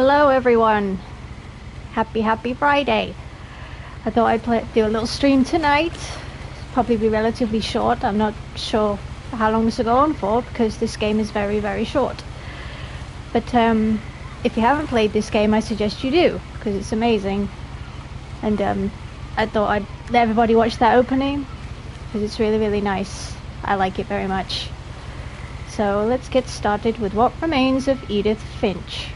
Hello everyone. Happy Friday. I thought I'd do a little stream tonight. Probably be relatively short. I'm not sure how long this will go on for because this game is very short. But if you haven't played this game, I suggest you do because it's amazing. And I thought I'd let everybody watch that opening because it's really nice. I like it very much. So let's get started with What Remains of Edith Finch.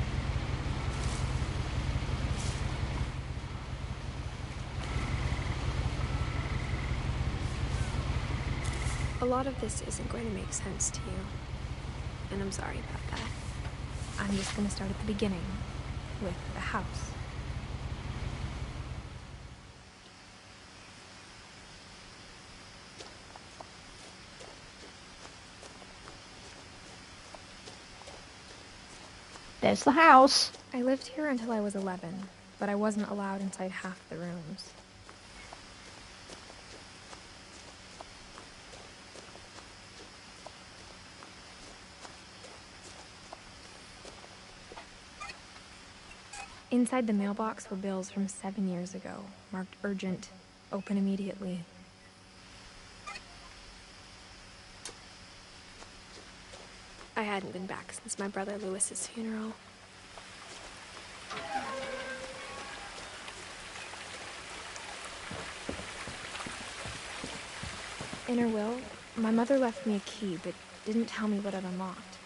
A lot of this isn't going to make sense to you, and I'm sorry about that. I'm just going to start at the beginning, with the house. There's the house. I lived here until I was 11, but I wasn't allowed inside half the rooms. Inside the mailbox were bills from 7 years ago, marked urgent, open immediately. I hadn't been back since my brother Lewis's funeral. In her will, my mother left me a key, but didn't tell me what it unlocked.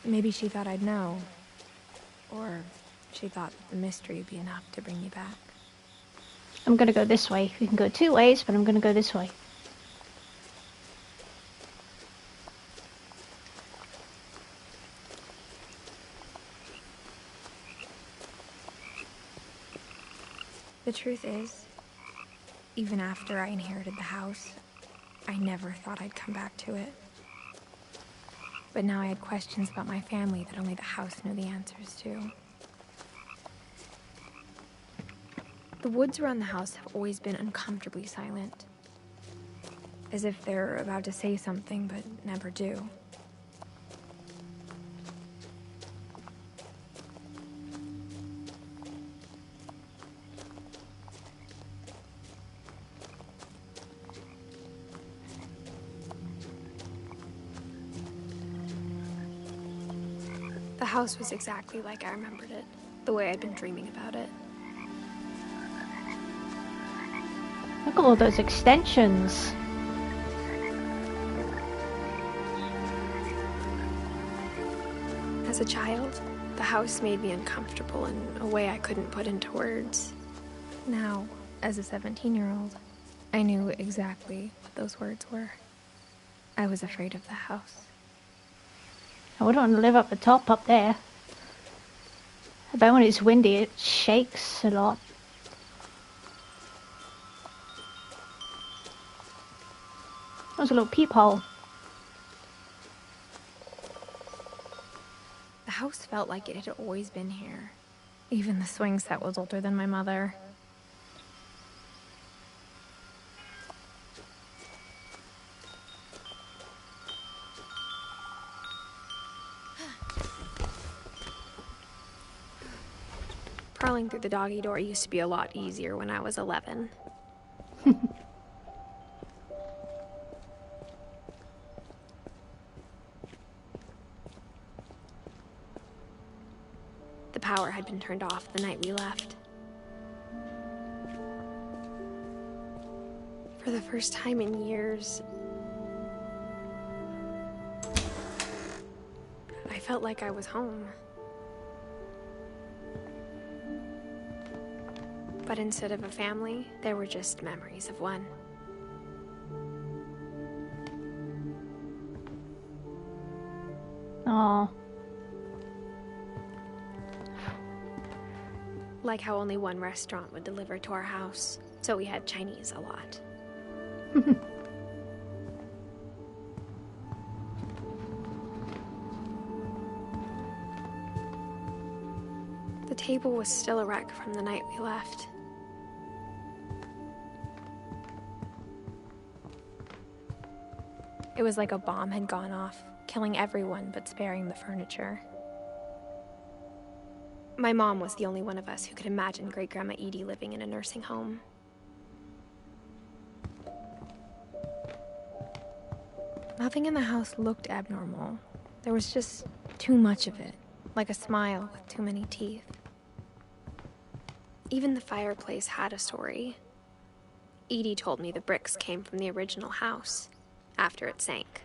Maybe she thought I'd know, or she thought that the mystery would be enough to bring me back. I'm gonna go this way. We can go two ways, but I'm gonna go this way. The truth is, even after I inherited the house, I never thought I'd come back to it. But now I had questions about my family that only the house knew the answers to. The woods around the house have always been uncomfortably silent. As if they're about to say something, but never do. The house was exactly like I remembered it, the way I'd been dreaming about it. Look at all those extensions. As a child, the house made me uncomfortable in a way I couldn't put into words. Now, as a 17-year-old, I knew exactly what those words were. I was afraid of the house. I wouldn't want to live up the top up there. I bet when it's windy it shakes a lot. There's a little peephole. The house felt like it had always been here. Even the swing set was older than my mother. Crawling through the doggy door used to be a lot easier when I was 11. The power had been turned off the night we left. For the first time in years, I felt like I was home. But instead of a family, there were just memories of one. Aww. Like how only one restaurant would deliver to our house, so we had Chinese a lot. The table was still a wreck from the night we left. It was like a bomb had gone off, killing everyone but sparing the furniture. My mom was the only one of us who could imagine Great-Grandma Edie living in a nursing home. Nothing in the house looked abnormal. There was just too much of it, like a smile with too many teeth. Even the fireplace had a story. Edie told me the bricks came from the original house, after it sank.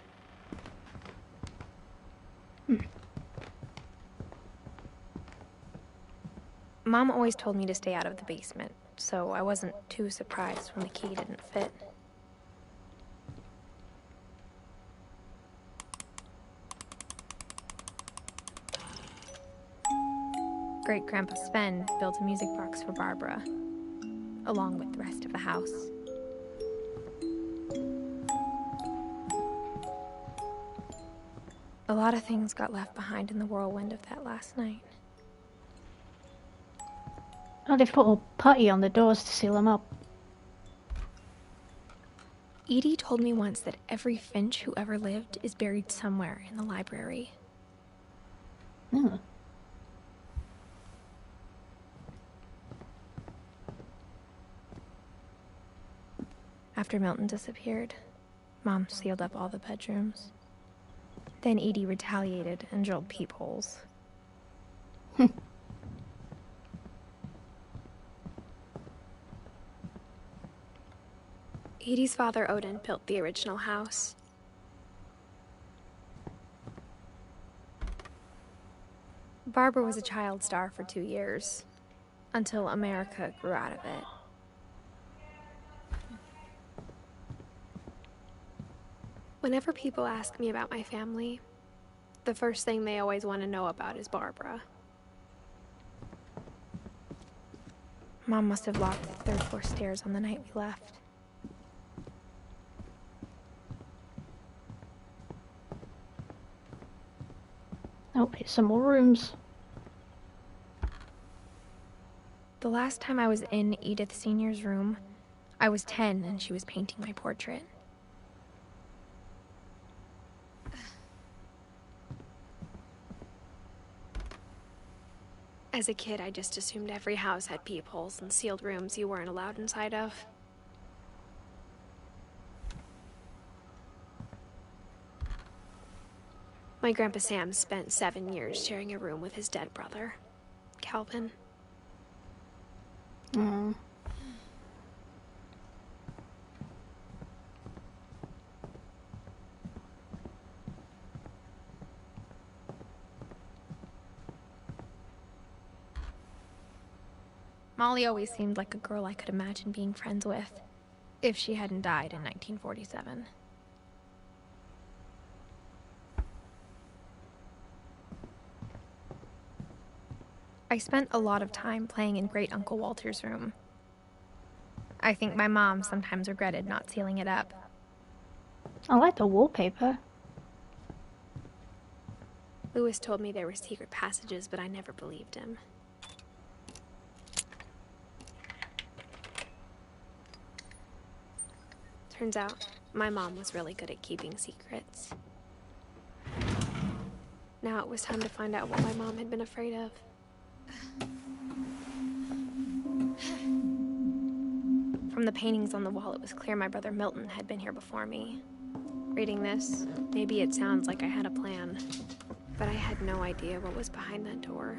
Mom always told me to stay out of the basement, so I wasn't too surprised when the key didn't fit. Great-Grandpa Sven built a music box for Barbara, along with the rest of the house. A lot of things got left behind in the whirlwind of that last night. Oh, they've put a putty on the doors to seal them up. Edie told me once that every Finch who ever lived is buried somewhere in the library. Oh. After Milton disappeared, Mom sealed up all the bedrooms. Then Edie retaliated and drilled peepholes. Edie's father, Odin, built the original house. Barbara was a child star for 2 years, until America grew out of it. Whenever people ask me about my family, the first thing they always want to know about is Barbara. Mom must have locked the third-floor stairs on the night we left. Oh, here's some more rooms. The last time I was in Edith Sr.'s room, I was 10 and she was painting my portrait. As a kid, I just assumed every house had peepholes and sealed rooms you weren't allowed inside of. My Grandpa Sam spent 7 years sharing a room with his dead brother, Calvin. Molly always seemed like a girl I could imagine being friends with, if she hadn't died in 1947. I spent a lot of time playing in Great Uncle Walter's room. I think my mom sometimes regretted not sealing it up. I like the wallpaper. Lewis told me there were secret passages, but I never believed him. Turns out, my mom was really good at keeping secrets. Now it was time to find out what my mom had been afraid of. From the paintings on the wall, it was clear my brother Milton had been here before me. Reading this, maybe it sounds like I had a plan, but I had no idea what was behind that door.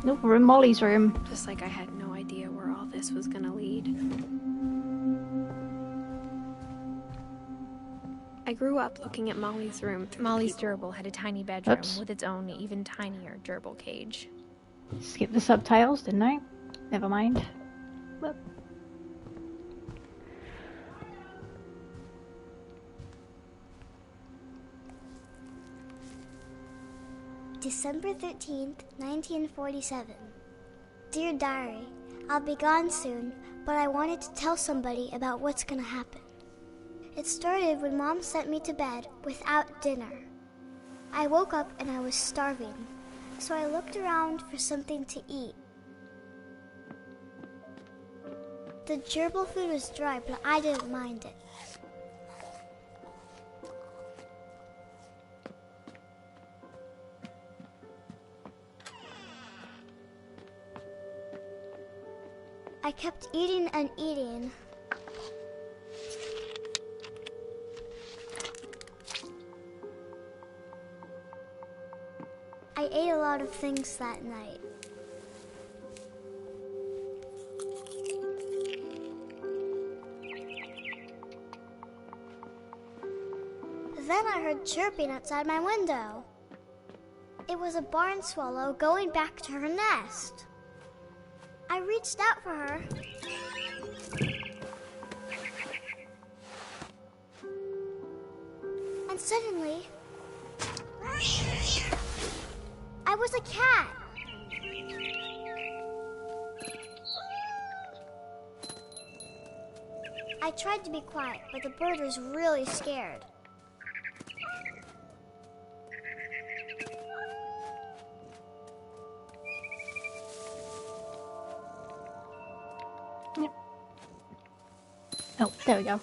Nope, we're in Molly's room. Just like I had no idea where all this was gonna lead. I grew up looking at Molly's room. Molly's gerbil had a tiny bedroom with its own even tinier gerbil cage. Skip the subtitles, didn't I? Never mind. Whoop. December 13th, 1947. Dear Diary, I'll be gone soon, but I wanted to tell somebody about what's gonna happen. It started when Mom sent me to bed without dinner. I woke up and I was starving, so I looked around for something to eat. The gerbil food was dry, but I didn't mind it. I kept eating and eating. I ate a lot of things that night. Then I heard chirping outside my window. It was a barn swallow going back to her nest. I reached out for her. And suddenly, I was a cat. I tried to be quiet, but the bird was really scared. Yep. Oh, there we go.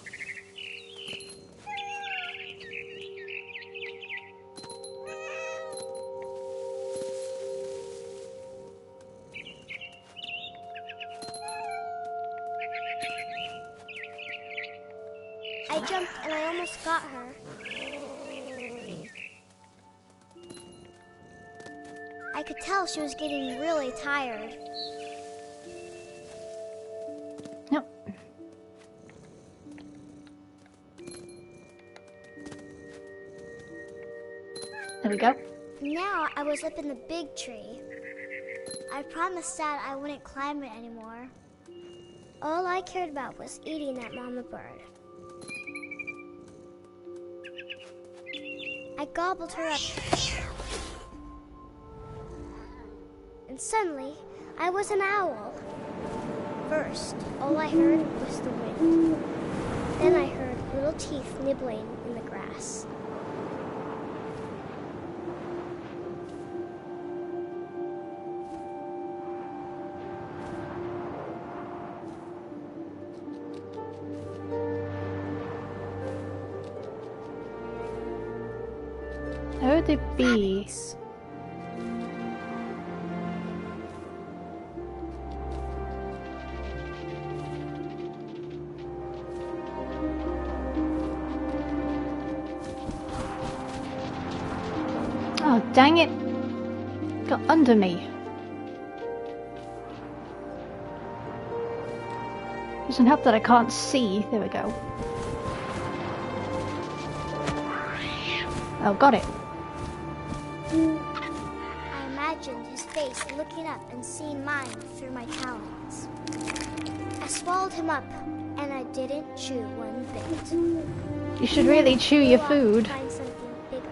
I jumped and I almost got her. I could tell she was getting really tired. Yep. There we go. Now I was up in the big tree. I promised Dad I wouldn't climb it anymore. All I cared about was eating that mama bird. I gobbled her up. And suddenly, I was an owl. First, all I heard was the wind. Then I heard little teeth nibbling in the grass. Where would it be? Rabbits. Oh, dang it! Got under me. Doesn't help that I can't see. There we go. Oh, got it. I imagined his face looking up and seeing mine through my talons. I swallowed him up, and I didn't chew one bit. You should really chew your Go on to food. find something bigger.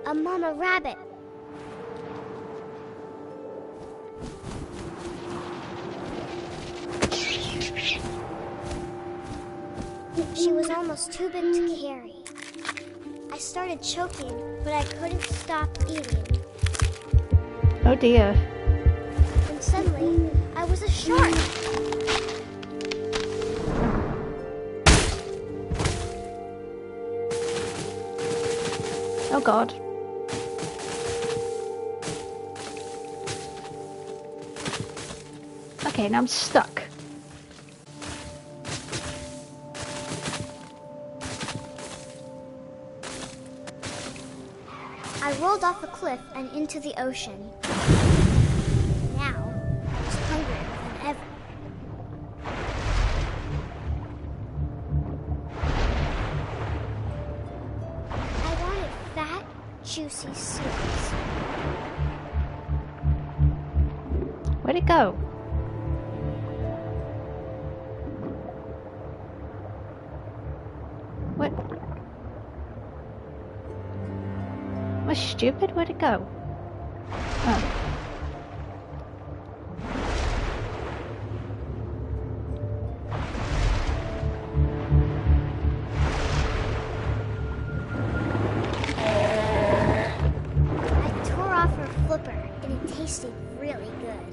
A mama rabbit. She was almost too big to carry. I started choking, but I couldn't stop eating. Oh dear. And suddenly, I was a shark. Oh god. Okay, now I'm stuck. I rolled off a cliff and into the ocean. Now, I was hungrier than ever. I wanted fat, juicy seeds. Where'd it go? What? Am I stupid? Where'd it go? Oh. I tore off her flipper, and it tasted really good.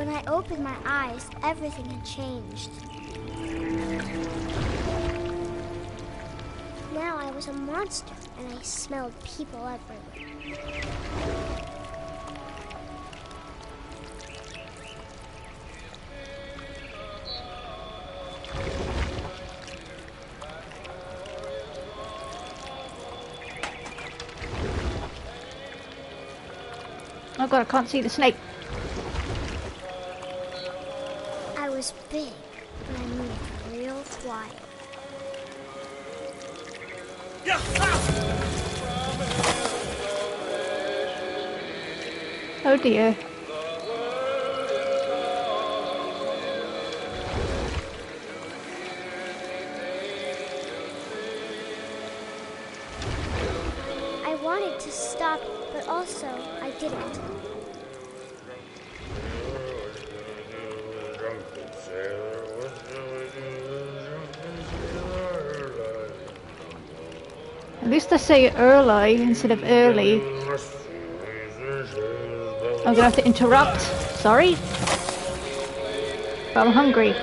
When I opened my eyes, everything had changed. Now I was a monster, and I smelled people everywhere. Oh god, I can't see the snake. I was big, but I moved real quiet. Oh dear. I wanted to stop, but also I didn't. At least I say early instead of early. I'm gonna have to interrupt. Sorry. But I'm hungry.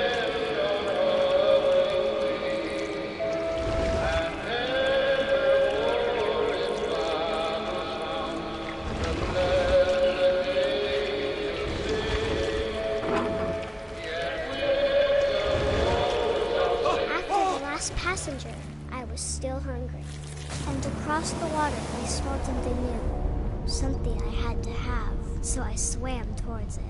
After the last passenger, I was still hungry. And across the water, I smelled something new. Something I had to have, so I swam towards it.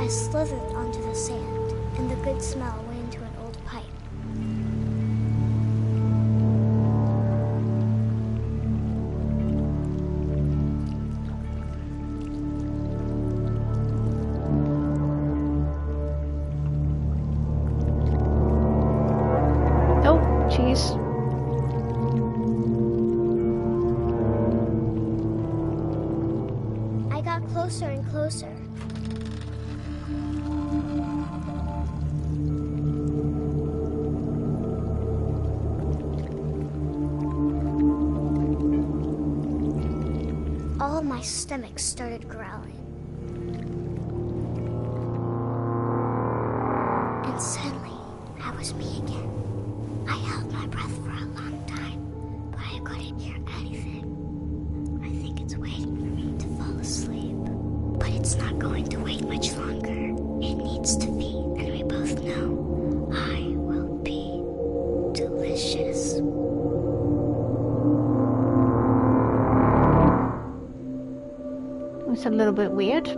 I slithered onto the sand, and the good smell went into an old pipe. Oh, jeez. I got closer and closer. All my stomach started growling. And suddenly, I was me again. I held my breath for a long time, but I couldn't hear anything. I think it's waiting for me to fall asleep. But it's not going to wait much longer. It needs to be, and we both know I will be delicious. It's a little bit weird.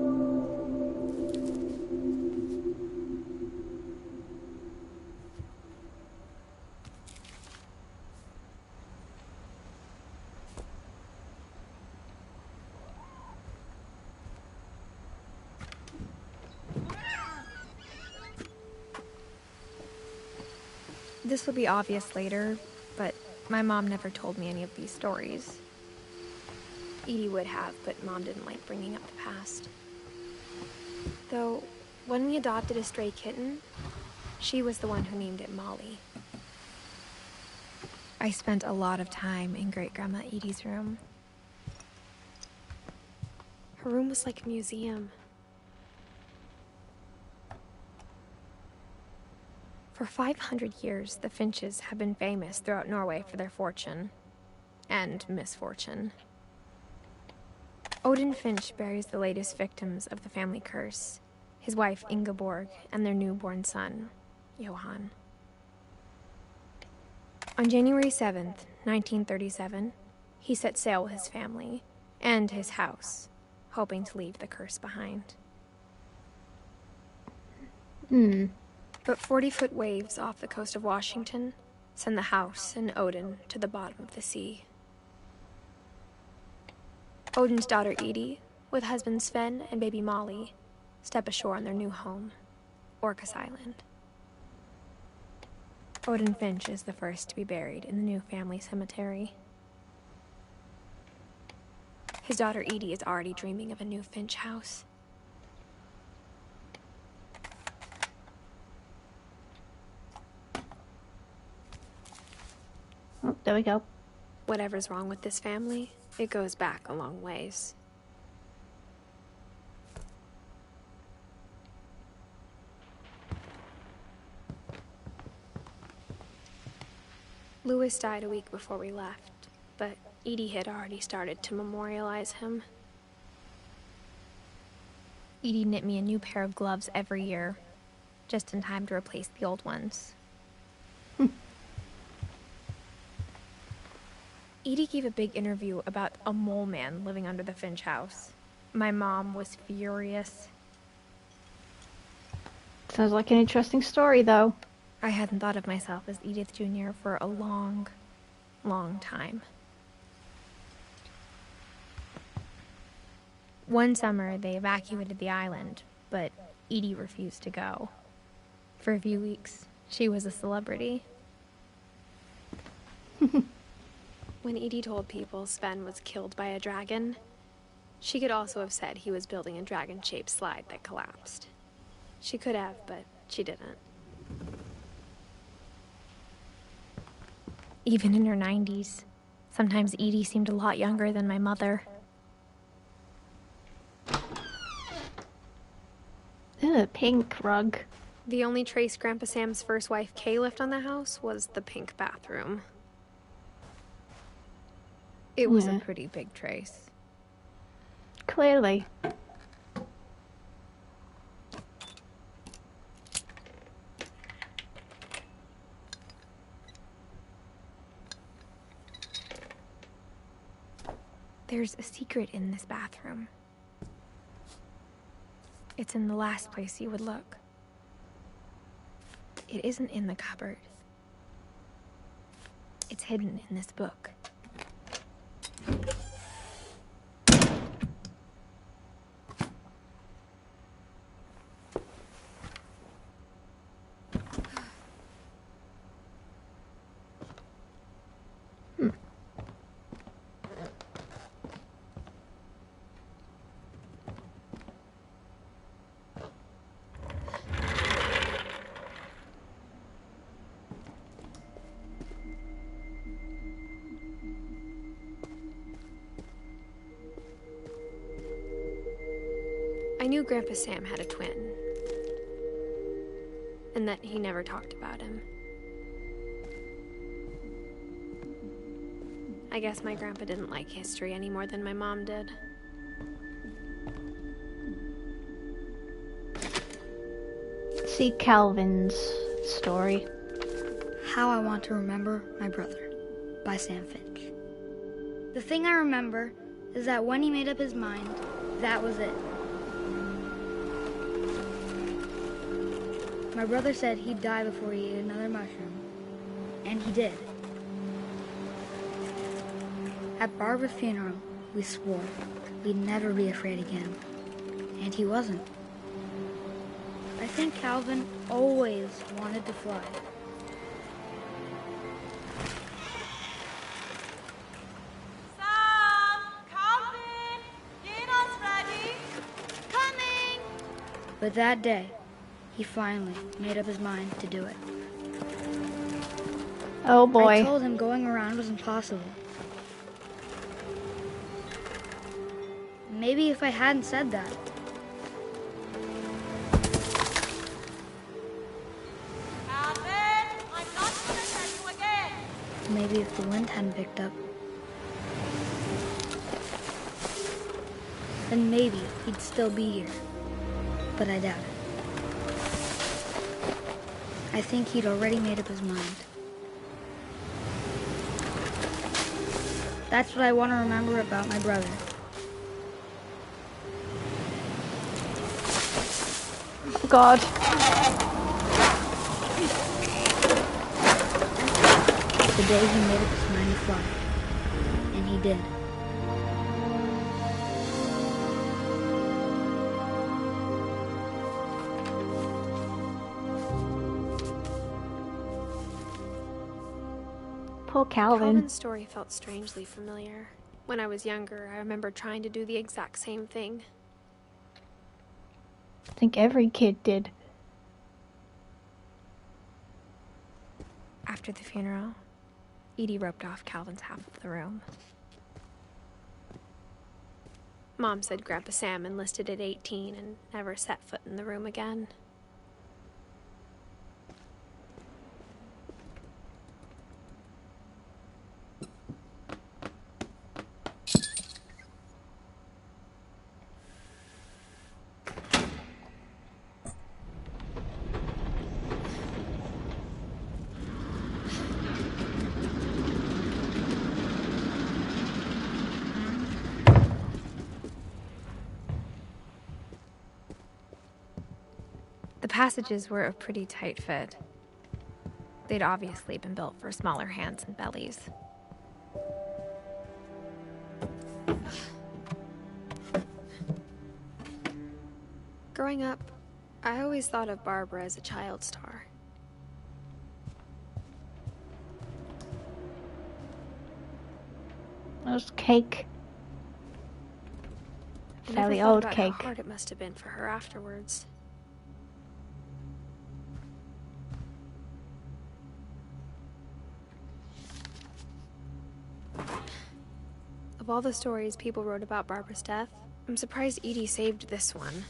This will be obvious later, but my mom never told me any of these stories. Edie would have, but Mom didn't like bringing up the past. Though, when we adopted a stray kitten, she was the one who named it Molly. I spent a lot of time in Great-Grandma Edie's room. Her room was like a museum. For 500 years, the Finches have been famous throughout Norway for their fortune and misfortune. Odin Finch buries the latest victims of the family curse, his wife Ingeborg and their newborn son, Johan. On January 7th, 1937, he set sail with his family and his house, hoping to leave the curse behind. But 40-foot waves off the coast of Washington send the house and Odin to the bottom of the sea. Odin's daughter Edie, with husband Sven and baby Molly, step ashore on their new home, Orcas Island. Odin Finch is the first to be buried in the new family cemetery. His daughter Edie is already dreaming of a new Finch house. Oh, there we go. Whatever's wrong with this family, it goes back a long ways. Louis died a week before we left, but Edie had already started to memorialize him. Edie knit me a new pair of gloves every year, just in time to replace the old ones. Edie gave a big interview about a mole man living under the Finch house. My mom was furious. Sounds like an interesting story, though. I hadn't thought of myself as Edith Jr. for a long, long time. One summer, they evacuated the island, but Edie refused to go. For a few weeks, she was a celebrity. When Edie told people Sven was killed by a dragon, she could also have said he was building a dragon-shaped slide that collapsed. She could have, but she didn't. Even in her 90s, sometimes Edie seemed a lot younger than my mother. Ugh, pink rug. The only trace Grandpa Sam's first wife Kay left on the house was the pink bathroom. It was a pretty big trace. Clearly. There's a secret in this bathroom. It's in the last place you would look. It isn't in the cupboard. It's hidden in this book. I knew Grandpa Sam had a twin, and that he never talked about him. I guess my grandpa didn't like history any more than my mom did. See Calvin's story. How I Want to Remember My Brother by Sam Finch. The thing I remember is that when he made up his mind, that was it. My brother said he'd die before he ate another mushroom, and he did. At Barbara's funeral, we swore we'd never be afraid again, and he wasn't. I think Calvin always wanted to fly. Sam! Calvin! Dinner's ready! Coming! But that day, he finally made up his mind to do it. Oh boy. I told him going around was impossible. Maybe if I hadn't said that. Calvin! I'm not going to tell you again! Maybe if the wind hadn't picked up. Then maybe he'd still be here. But I doubt it. I think he'd already made up his mind. That's what I want to remember about my brother. God. The day he made up his mind to fly. And he did. Poor Calvin. Calvin's story felt strangely familiar. When I was younger, I remember trying to do the exact same thing. I think every kid did. After the funeral, Edie roped off Calvin's half of the room. Mom said Grandpa Sam enlisted at 18 and never set foot in the room again. passages were a pretty tight fit. They'd obviously been built for smaller hands and bellies. Growing up, I always thought of Barbara as a child star. That's cake. I Fairly never thought old about cake. how hard it must have been for her afterwards. Of all the stories people wrote about Barbara's death, I'm surprised Edie saved this one.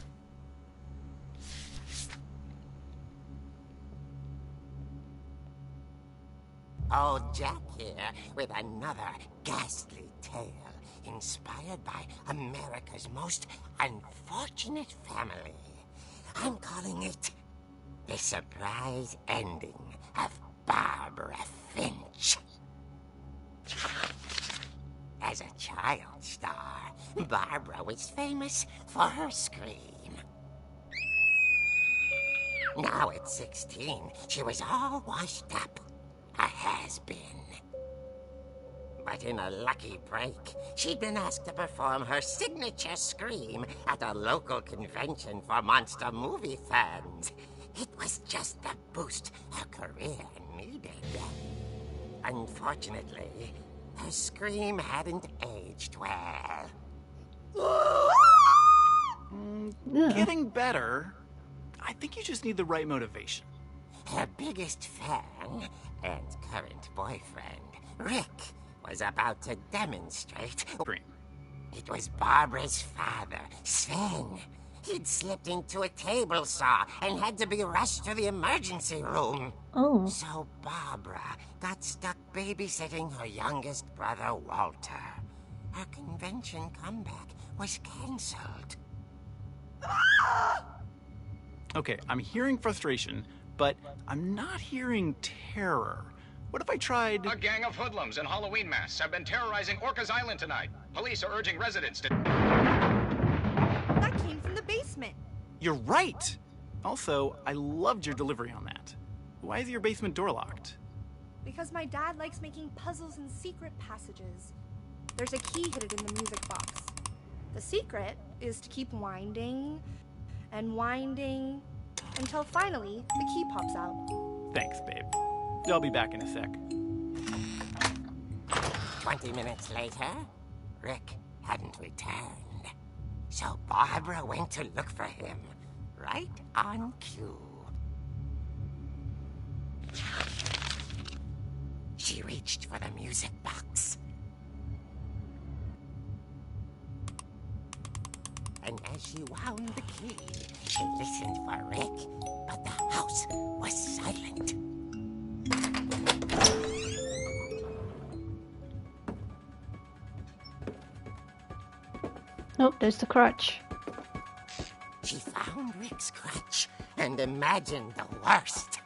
Old Jack here with another ghastly tale inspired by America's most unfortunate family. I'm calling it The Surprise Ending of Barbara Finch. As a child star, Barbara was famous for her scream. Now at 16, she was all washed up. A has-been. But in a lucky break, she'd been asked to perform her signature scream at a local convention for monster movie fans. It was just the boost her career needed. Unfortunately, her scream hadn't aged well. Getting better. I think you just need the right motivation. Her biggest fan and current boyfriend, Rick, was about to demonstrate. It was Barbara's father, Sven. He'd slipped into a table saw and had to be rushed to the emergency room. Oh. So Barbara got stuck babysitting her youngest brother, Walter. Her convention comeback was cancelled. Okay, I'm hearing frustration, but I'm not hearing terror. What if I tried... A gang of hoodlums in Halloween masks have been terrorizing Orcas Island tonight. Police are urging residents to... That came from the basement. You're right! Also, I loved your delivery on that. Why is your basement door locked? Because my dad likes making puzzles and secret passages. There's a key hidden in the music box. The secret is to keep winding and winding until finally the key pops out. Thanks, babe. I'll be back in a sec. 20 minutes later, Rick hadn't returned. So Barbara went to look for him, right on cue. She reached for the music box. And as she wound the key, she listened for Rick, but the house was silent. Nope, there's the crutch. She found Rick's crutch and imagined the worst.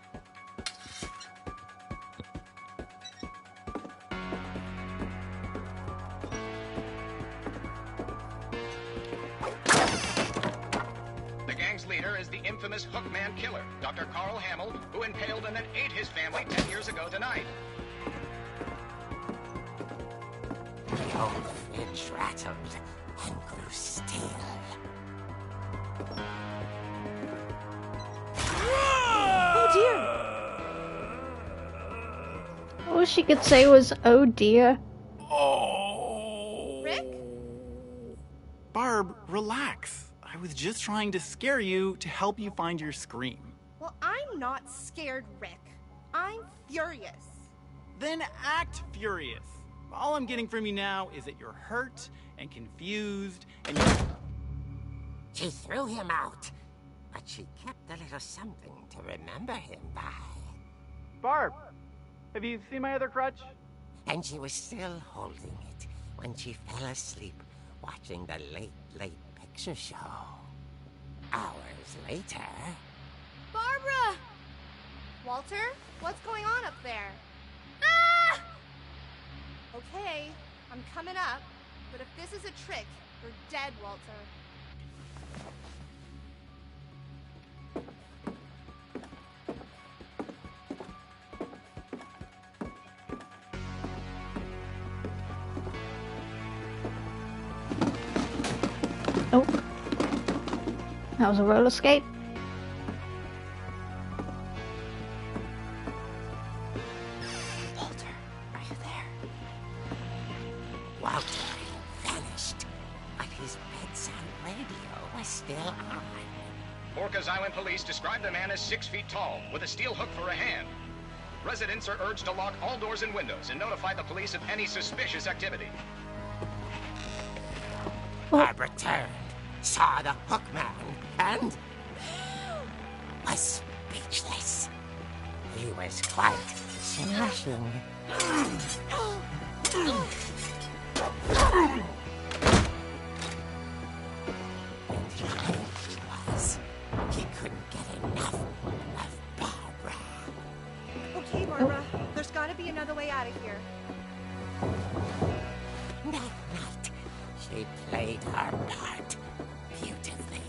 The gang's leader is the infamous Hookman killer, Dr. Carl Hamill, who impaled and then ate his family 10 years ago tonight. The old fridge rattled and grew still. Oh dear! All she could say was, oh dear. Oh! Rick? Barb, relax. I was just trying to scare you to help you find your scream. Well, I'm not scared, Rick. I'm furious. Then act furious. All I'm getting from you now is that you're hurt and confused and you're... She threw him out, but she kept a little something to remember him by. Barb, have you seen my other crutch? And she was still holding it when she fell asleep watching the late picture show. Hours later... Barbara! Walter, what's going on up there? Ah! Okay, I'm coming up, but if this is a trick, you're dead, Walter. Oh. That was a roller skate. Walter, are you there? Walter had vanished, but his bedside radio was still on. Orcas Island police describe the man as 6 feet tall, with a steel hook for a hand. Residents are urged to lock all doors and windows and notify the police of any suspicious activity. Barbara turned, saw the hook man, and was speechless. He was quite smashing. He couldn't get enough of Barbara. Okay, Barbara, there's gotta be another way out of here. That night, she played her part beautifully.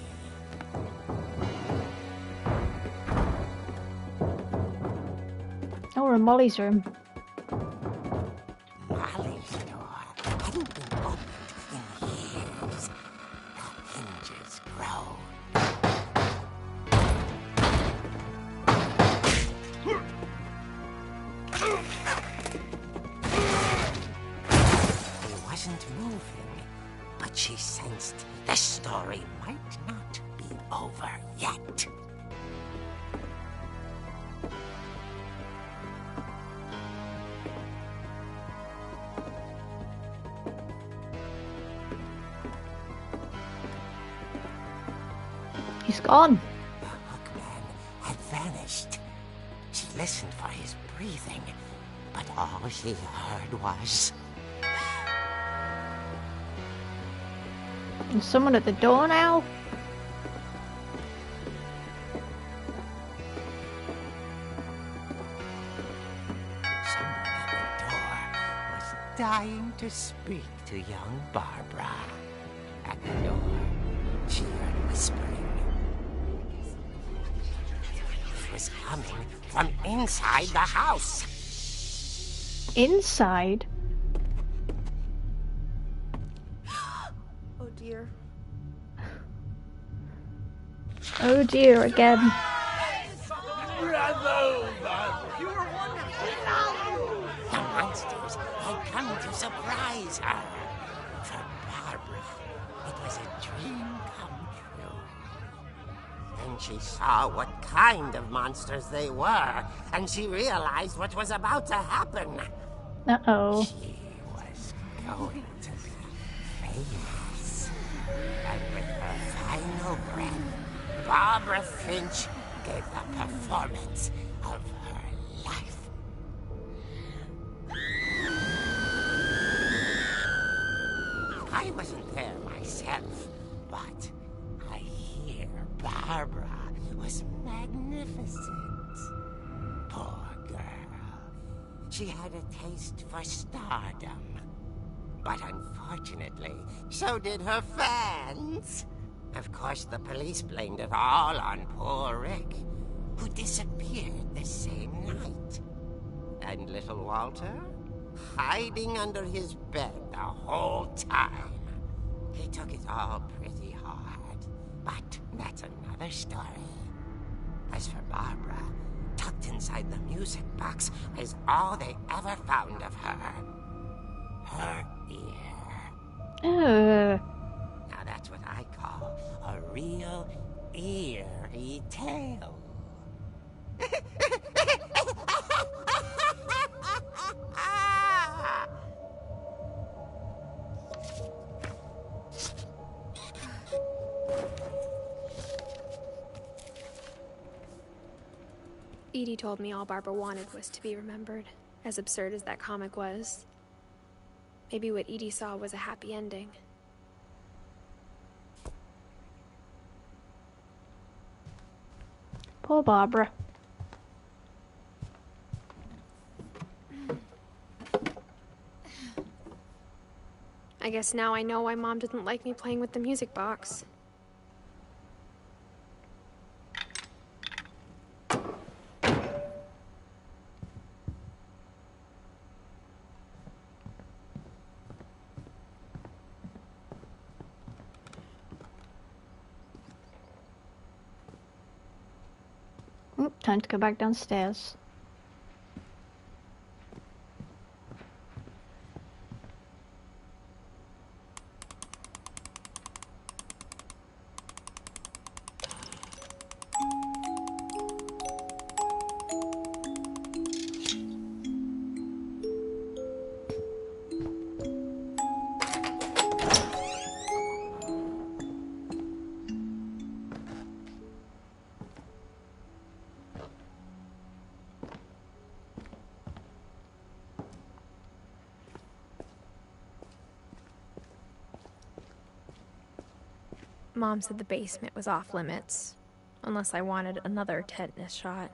Oh, we're in Molly's room. Molly's door hadn't been opened in years. The hinges grow. He wasn't moving, but she sensed the story might not be over yet. He's gone. The hookman had vanished. She listened for his breathing, but all she heard was... There's someone at the door now. Someone at the door was dying to speak to young Barbara. At the door, she heard whispering. It was coming from inside the house. Inside? Oh dear. Oh dear, again. The monsters had come to surprise her. For Barbara, it was a dream come true. Then she saw what kind of monsters they were, and she realized what was about to happen. Uh-oh. She was going to be famous. And with her final breath, Barbara Finch gave the performance of her life. I wasn't there myself, but I hear Barbara was magnificent. Poor girl. She had a taste for stardom. But unfortunately, so did her fans. Of course, the police blamed it all on poor Rick, who disappeared the same night. And little Walter? Hiding under his bed the whole time. He took it all pretty hard, but that's another story. As for Barbara, tucked inside the music box is all they ever found of her. Her ear. Now that's what I call a real eerie tale. Edie told me all Barbara wanted was to be remembered, as absurd as that comic was. Maybe what Edie saw was a happy ending. Poor Barbara. I guess now I know why Mom didn't like me playing with the music box. Time to go back downstairs. Mom said the basement was off limits, unless I wanted another tetanus shot.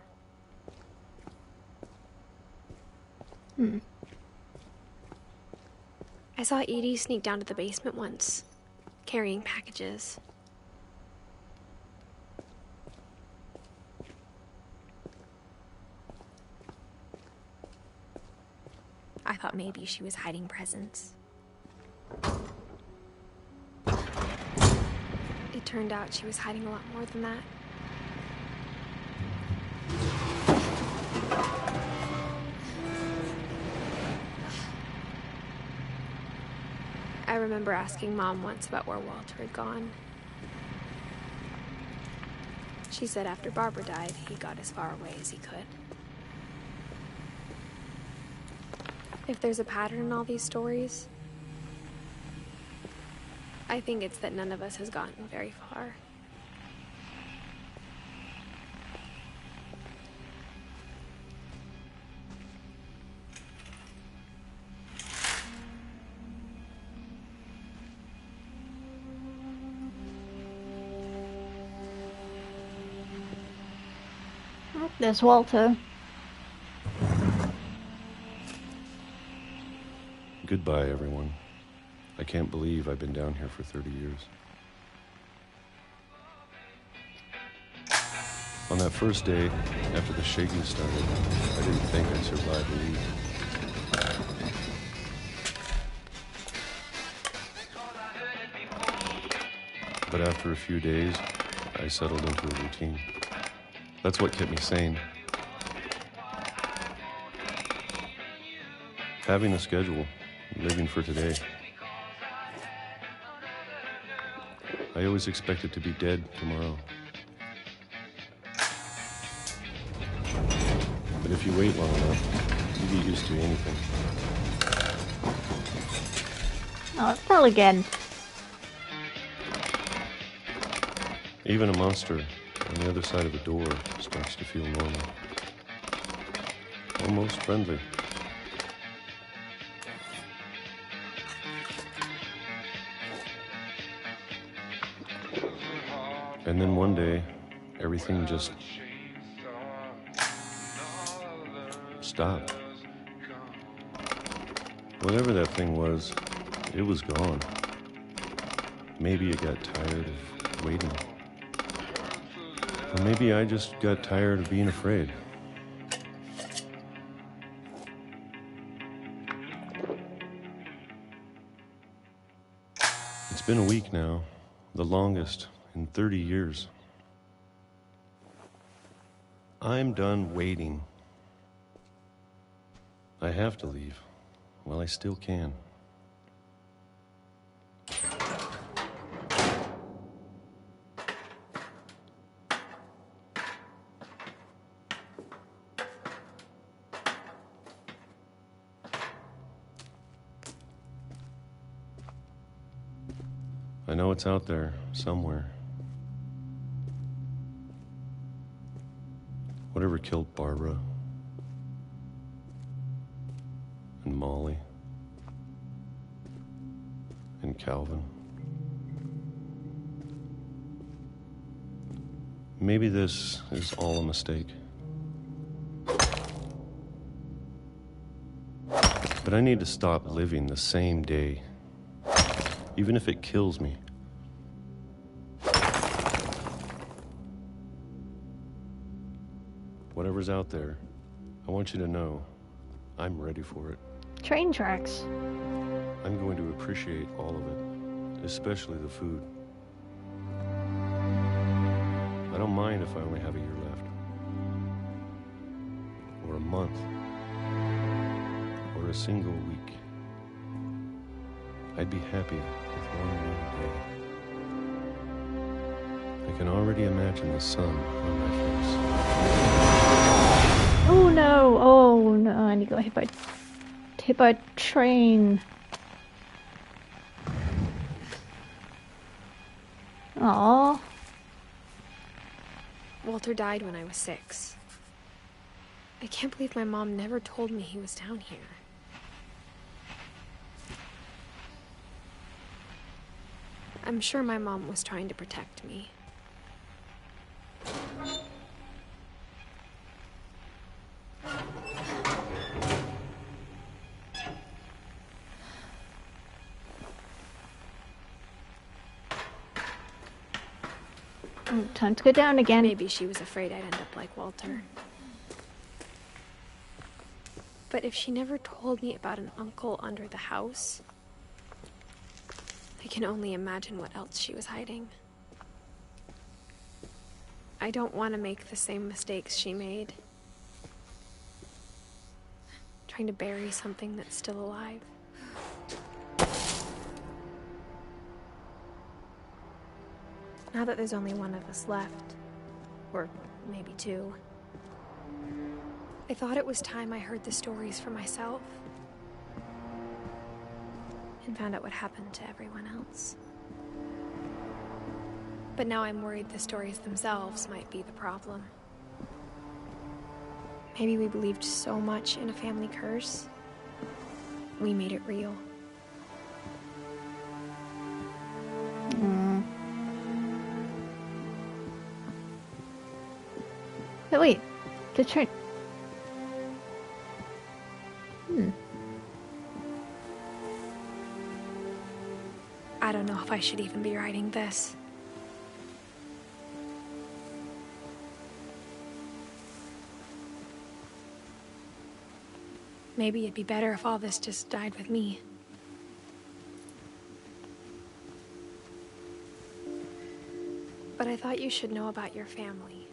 I saw Edie sneak down to the basement once, carrying packages. I thought maybe she was hiding presents. It turned out she was hiding a lot more than that. I remember asking Mom once about where Walter had gone. She said after Barbara died, he got as far away as he could. If there's a pattern in all these stories, I think it's that none of us has gotten very far. There's Walter. Goodbye, everyone. I can't believe I've been down here for 30 years. On that first day, after the shaking started, I didn't think I'd survive a week. But after a few days, I settled into a routine. That's what kept me sane. Having a schedule, living for today. I always expected to be dead tomorrow. But if you wait long enough, you get used to anything. Oh, it fell again. Even a monster on the other side of a door starts to feel normal. Almost friendly. And then one day, everything just stopped. Whatever that thing was, it was gone. Maybe it got tired of waiting. Or maybe I just got tired of being afraid. It's been a week now, the longest in 30 years. I'm done waiting. I have to leave while I still can. I know it's out there somewhere. Whatever killed Barbara and Molly and Calvin. Maybe this is all a mistake. But I need to stop living the same day, even if it kills me. Whatever's out there, I want you to know I'm ready for it. Train tracks. I'm going to appreciate all of it, especially the food. I don't mind if I only have a year left. a month or a single week. I'd be happy with one new day. I can already imagine the sun on my face. Oh no! Oh no! And he got hit by a train. Aww. Walter died when I was 6. I can't believe my mom never told me he was down here. I'm sure my mom was trying to protect me. Oh, time to go down again. Maybe she was afraid I'd end up like Walter. But if she never told me about an uncle under the house, I can only imagine what else she was hiding. I don't want to make the same mistakes she made. Trying to bury something that's still alive. Now that there's only one of us left, or maybe 2, I thought it was time I heard the stories for myself and found out what happened to everyone else. But now I'm worried the stories themselves might be the problem. Maybe we believed so much in a family curse, we made it real. But wait, the train... I don't know if I should even be writing this. Maybe it'd be better if all this just died with me. But I thought you should know about your family.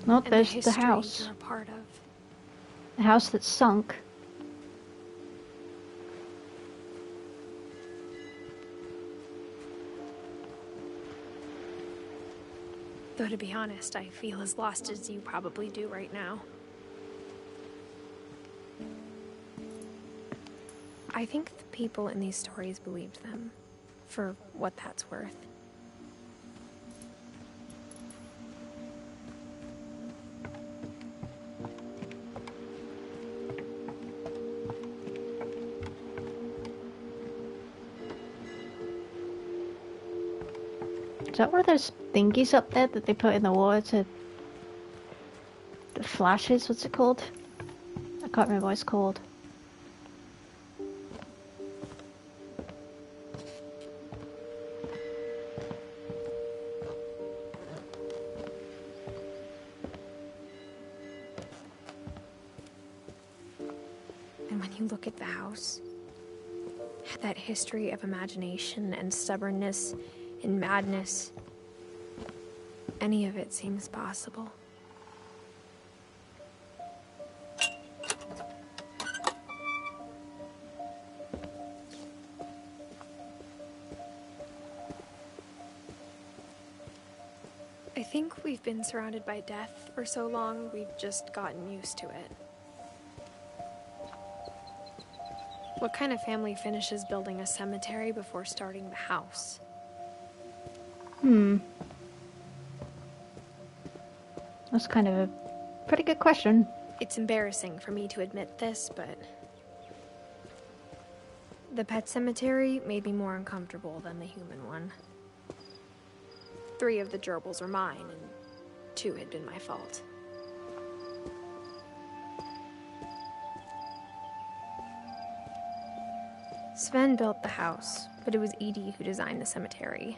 Well, And there's the history house. you're a part of. The house that's sunk. Though to be honest, I feel as lost as you probably do right now. I think the people in these stories believed them, for what that's worth. Is that one of those thingies up there that they put in the water to... The flashes, what's it called? I can't remember what it's called. And when you look at the house, that history of imagination and stubbornness and madness, any of it seems possible. I think we've been surrounded by death for so long, we've just gotten used to it. What kind of family finishes building a cemetery before starting the house? That's kind of a pretty good question. It's embarrassing for me to admit this, but the pet cemetery made me more uncomfortable than the human one. 3 of the gerbils were mine, and 2 had been my fault. Sven built the house, but it was Edie who designed the cemetery.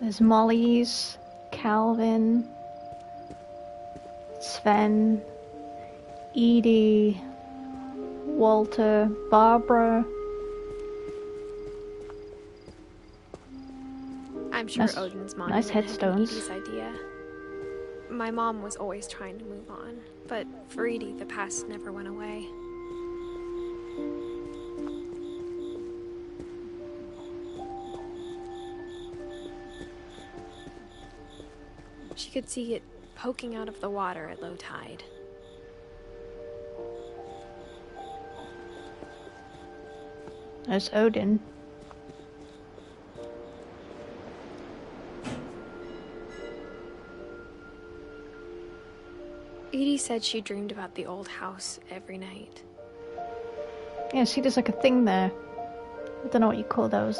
There's Molly's, Calvin, Sven, Edie, Walter, Barbara. I'm sure Nice- Odin's nice monument had been headstones. Edie's idea. My mom was always trying to move on, but for Edie, the past never went away. She could see it poking out of the water at low tide. There's Odin. Edie said she dreamed about the old house every night. Yeah, see, there's like a thing there. I don't know what you call those.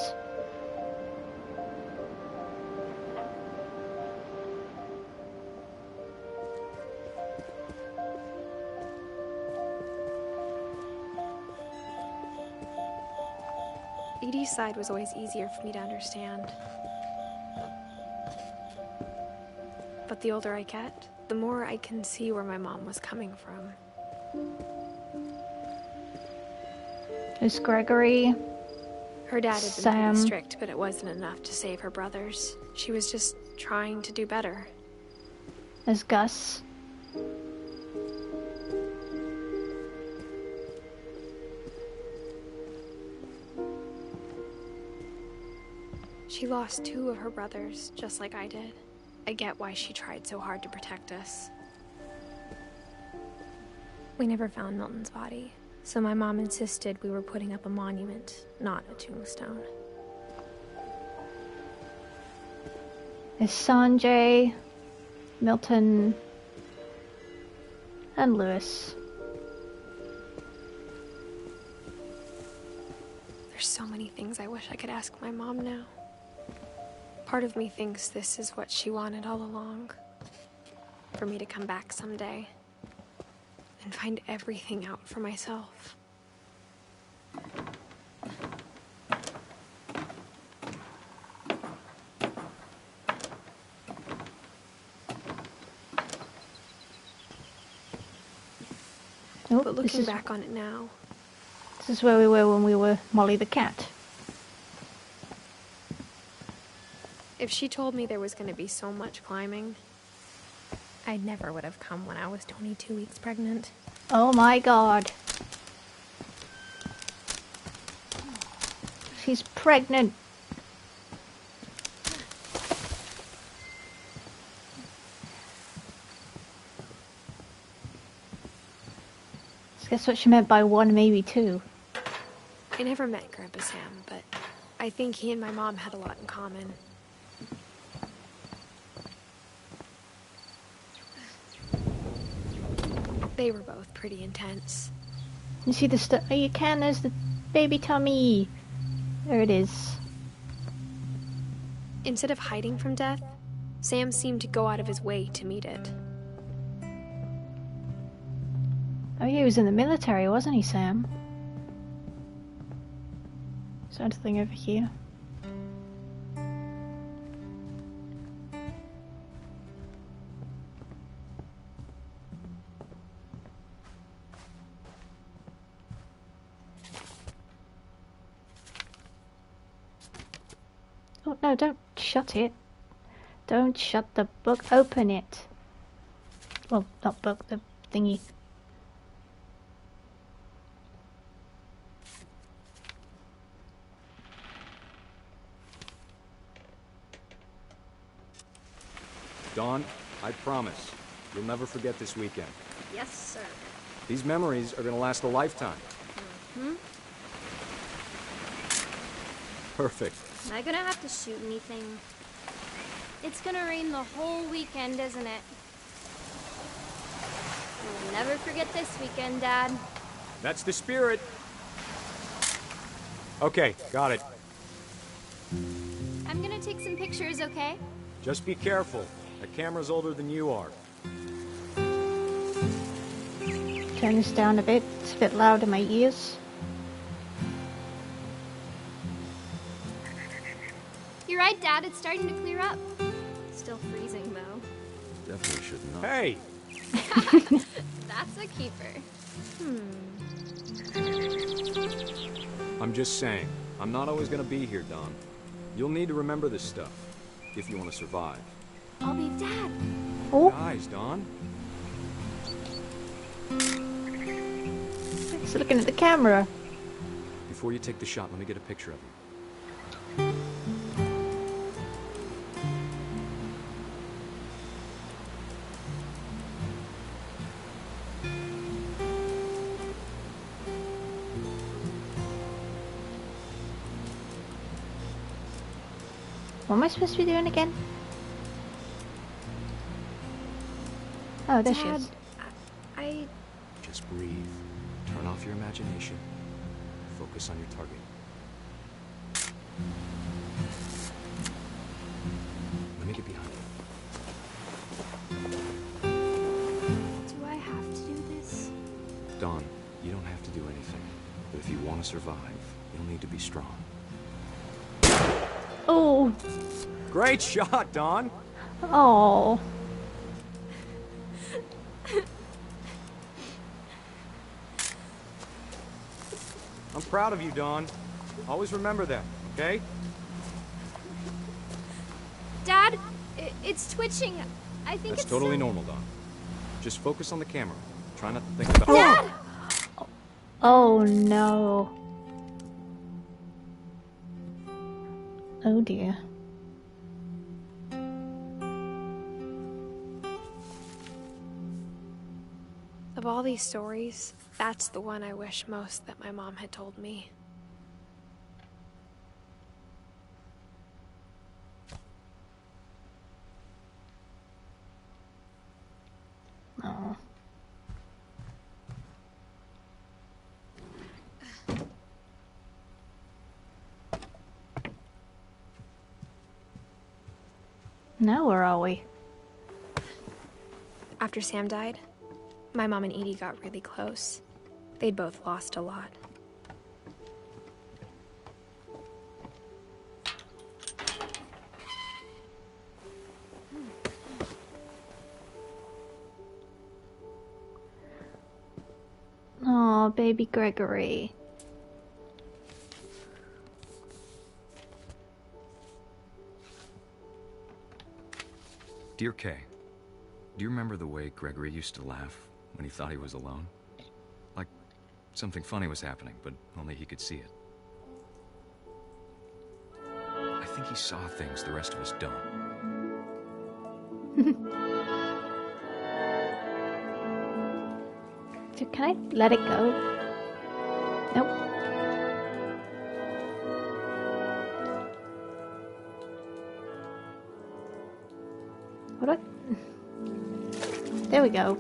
Edie's side was always easier for me to understand. But the older I get, the more I can see where my mom was coming from. There's Gregory. Her dad had been Sam. pretty strict, but it wasn't enough to save her brothers. She was just trying to do better. There's Gus. She lost 2 of her brothers, just like I did. I get why she tried so hard to protect us. We never found Milton's body, so my mom insisted we were putting up a monument, not a tombstone. There's Sanjay, Milton, and Lewis. There's so many things I wish I could ask my mom now. Part of me thinks this is what she wanted all along. For me to come back someday and find everything out for myself. Oh, But looking back on it now, this is where we were when we were Molly the cat. if she told me there was going to be so much climbing, I never would have come when I was 22 weeks pregnant. Oh my god. She's pregnant. Guess what she meant by 1, maybe 2. I never met Grandpa Sam, but I think he and my mom had a lot in common. They were both pretty intense. You see the stuff? Oh, you can. There's the baby tummy. There it is. Instead of hiding from death, Sam seemed to go out of his way to meet it. Oh, yeah, he was in the military, wasn't he, Sam? Is there anything over here? Oh, no, don't shut it. Don't shut the book. Open it. Well, not book, the thingy. Dawn, I promise, you'll never forget this weekend. Yes, sir. These memories are gonna last a lifetime. Hmm? Perfect. Am I gonna have to shoot anything? It's gonna rain the whole weekend, isn't it? We'll never forget this weekend, Dad. That's the spirit. Okay, got it. I'm gonna take some pictures, okay? Just be careful. That camera's older than you are. Turn this down a bit. It's a bit loud in my ears. You're right, Dad. It's starting to clear up. Still freezing, though. Definitely should not. Hey! That's a keeper. I'm just saying, I'm not always gonna be here, Dawn. You'll need to remember this stuff. if you want to survive. I'll be Dad. Oh, Guys, Dawn. he's looking at the camera. Before you take the shot, let me get a picture of you. What am I supposed to be doing again? Oh, there she is. I... Just breathe. Turn off your imagination. Focus on your target. Let me get behind you. Do I have to do this? Dawn, you don't have to do anything. But if you want to survive, you'll need to be strong. Oh. Great shot, Dawn! Oh. I'm proud of you, Dawn. Always remember that, okay? Dad, it's twitching. I think That's it's totally normal, Dawn. Just focus on the camera. Try not to think about Dad! Oh no. Oh dear. Of all these stories, that's the one I wish most that my mom had told me. Oh. Now where are we? After Sam died, my mom and Edie got really close. They'd both lost a lot. Oh, baby Gregory. Dear Kay, do you remember the way Gregory used to laugh when he thought he was alone? Like something funny was happening, but only he could see it. I think he saw things the rest of us don't. So can I let it go? Nope. What do I... There we go.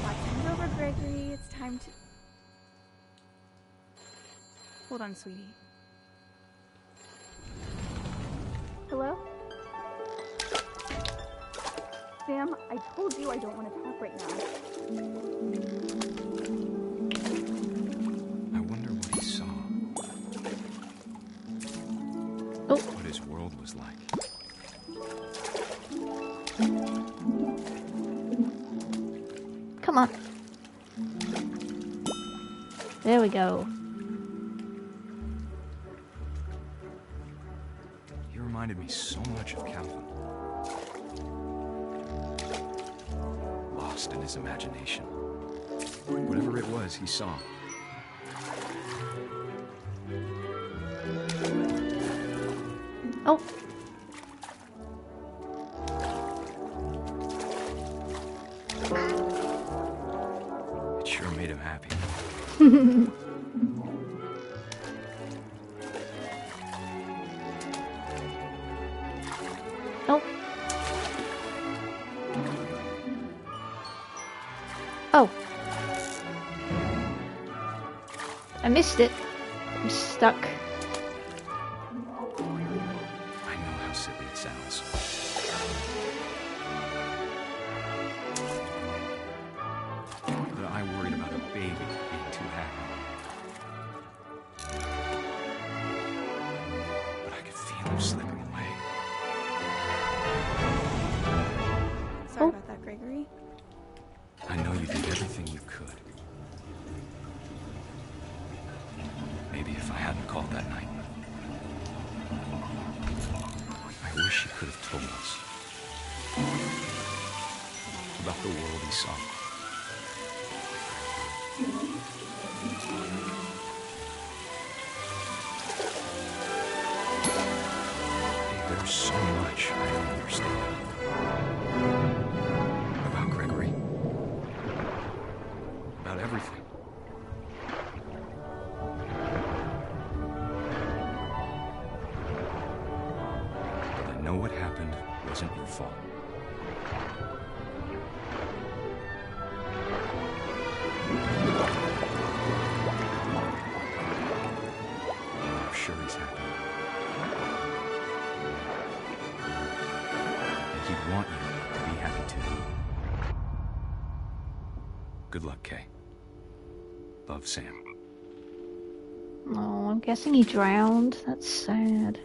Watch over, Gregory. It's time to... Hold on, sweetie. Hello? Sam, I told you I don't want to talk right now. I wonder what he saw. Oh. What his world was like. Come on. There we go. He reminded me so much of Calvin. Lost in his imagination. Whatever it was, he saw. Oh. It sure made him happy. Oh. Oh. I missed it. I'm stuck. I know how silly it sounds. But I worried about a baby being too happy. But I could feel him slipping away. Sorry about that, Gregory. I know you did everything you could. she could have told us. About the world he saw. There's so much I don't understand. About Gregory. About everything. But I know what happened wasn't your fault. I'm sure he's happy. And he'd want you to be happy too. Good luck, Kay. Love, Sam. Oh, I'm guessing he drowned. That's sad.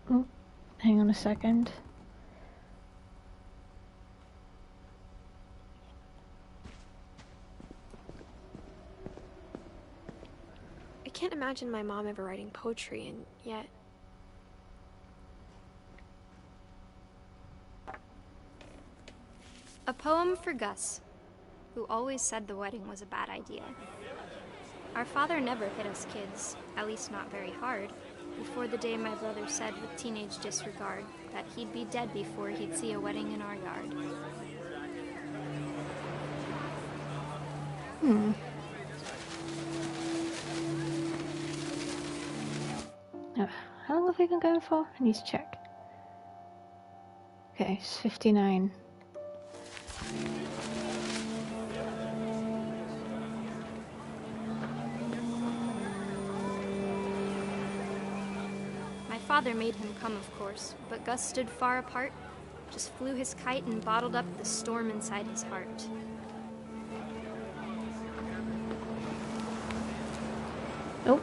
Oh, hang on a second. I can't imagine my mom ever writing poetry, and yet... A poem for Gus, who always said the wedding was a bad idea. Our father never hit us kids, at least not very hard, before the day my brother said with teenage disregard that he'd be dead before he'd see a wedding in our yard. How long have we been going for? I need to check. Okay, it's 59. My father made him come, of course, but Gus stood far apart, just flew his kite and bottled up the storm inside his heart. Oh.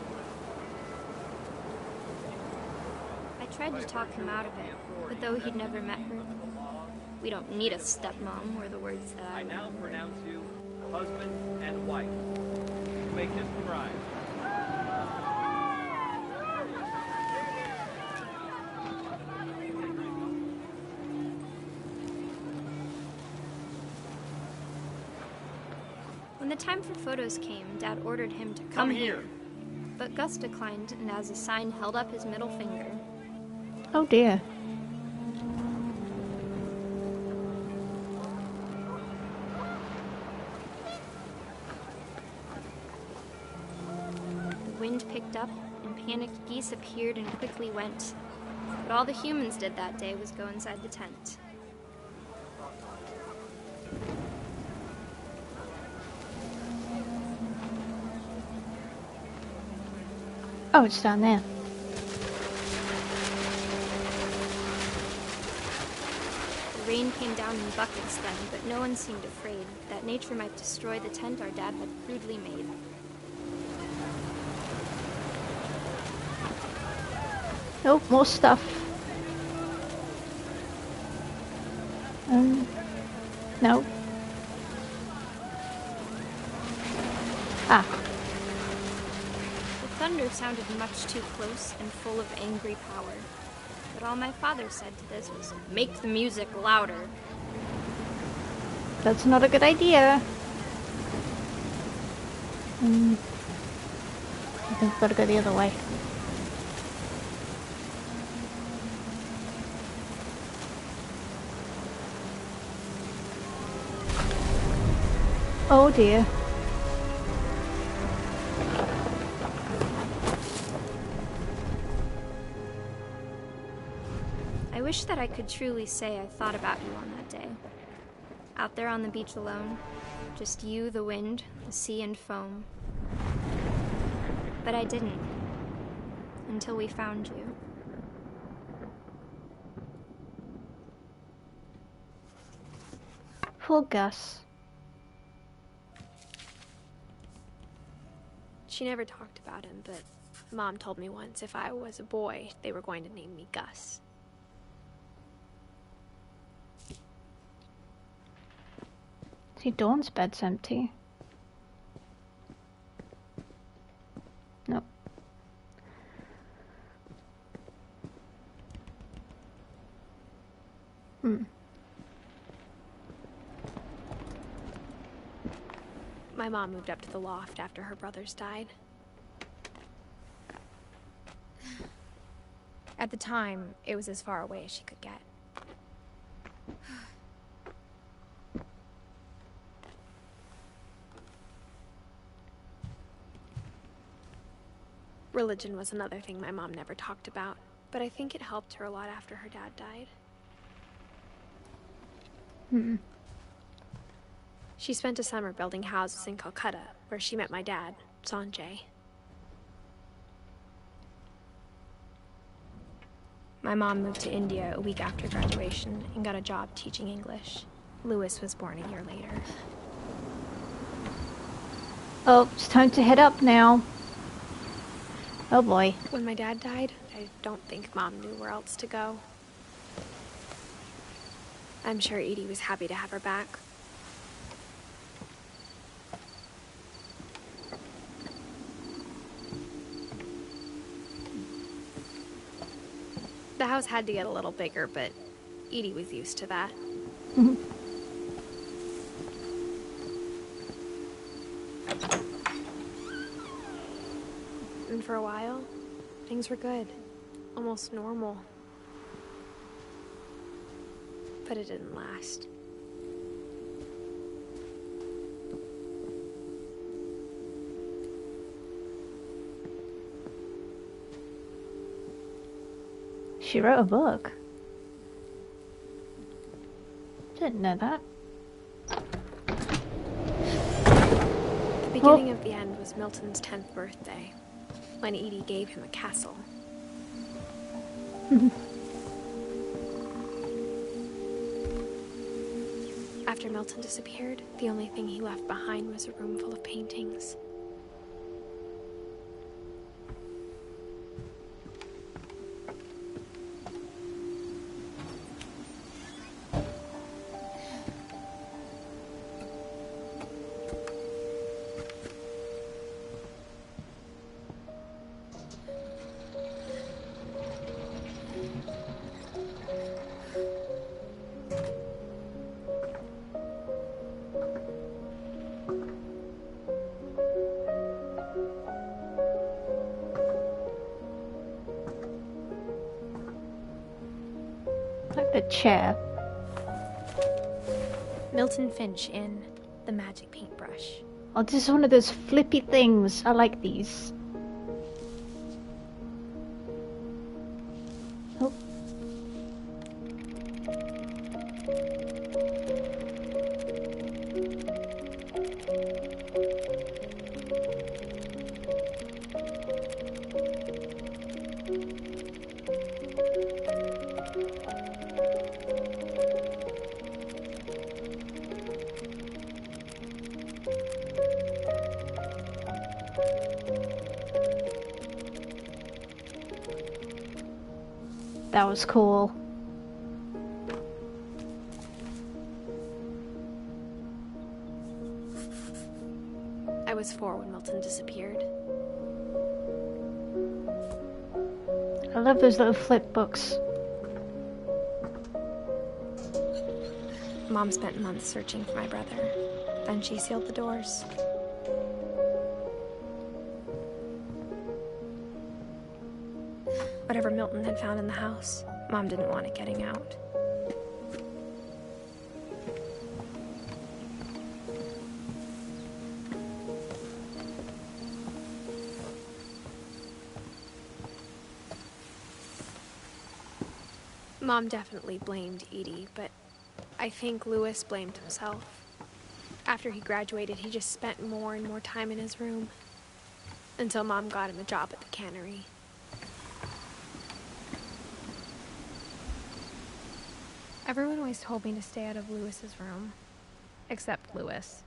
I tried to talk him out of it, but though he'd never met her, we don't need a stepmom, were the words that I now pronounce you husband and wife. You may kiss the bride. When the time for photos came, Dad ordered him to Come here. But Gus declined, and as a sign held up his middle finger. Oh dear. The wind picked up, and panicked geese appeared and quickly went. But all the humans did that day was go inside the tent. Oh, it's down there. The rain came down in buckets then, but no one seemed afraid that nature might destroy the tent our dad had crudely made. Oh, more stuff. No. Ah. The thunder sounded much too close and full of angry power. But all my father said to this was, "Make the music louder." That's not a good idea. I think we've got to go the other way. Oh dear. I wish that I could truly say I thought about you on that day. Out there on the beach alone, just you, the wind, the sea and foam. But I didn't, until we found you. Poor Gus. She never talked about him, but Mom told me once if I was a boy, they were going to name me Gus. See, Dawn's bed's empty. Nope. My mom moved up to the loft after her brothers died. At the time, it was as far away as she could get. Religion was another thing my mom never talked about, but I think it helped her a lot after her dad died. She spent a summer building houses in Calcutta, where she met my dad, Sanjay. My mom moved to India a week after graduation and got a job teaching English. Louis was born a year later. Oh, it's time to head up now. Oh boy. When my dad died, I don't think Mom knew where else to go. I'm sure Edie was happy to have her back. The house had to get a little bigger, but Edie was used to that. And for a while, things were good. Almost normal. But it didn't last. She wrote a book. Didn't know that. The beginning of the end was Milton's 10th birthday, when Edie gave him a castle. After Milton disappeared, the only thing he left behind was a room full of paintings. Like the chair. Milton Finch in The Magic Paintbrush. Oh, this is one of those flippy things. I like these. Oh. That was cool. I was 4 when Milton disappeared. I love those little flip books. Mom spent months searching for my brother. Then she sealed the doors. Whatever Milton had found in the house, Mom didn't want it getting out. Mom definitely blamed Edie, but I think Louis blamed himself. After he graduated, he just spent more and more time in his room. Until Mom got him a job at the cannery. Everyone always told me to stay out of Louis's room. Except Louis.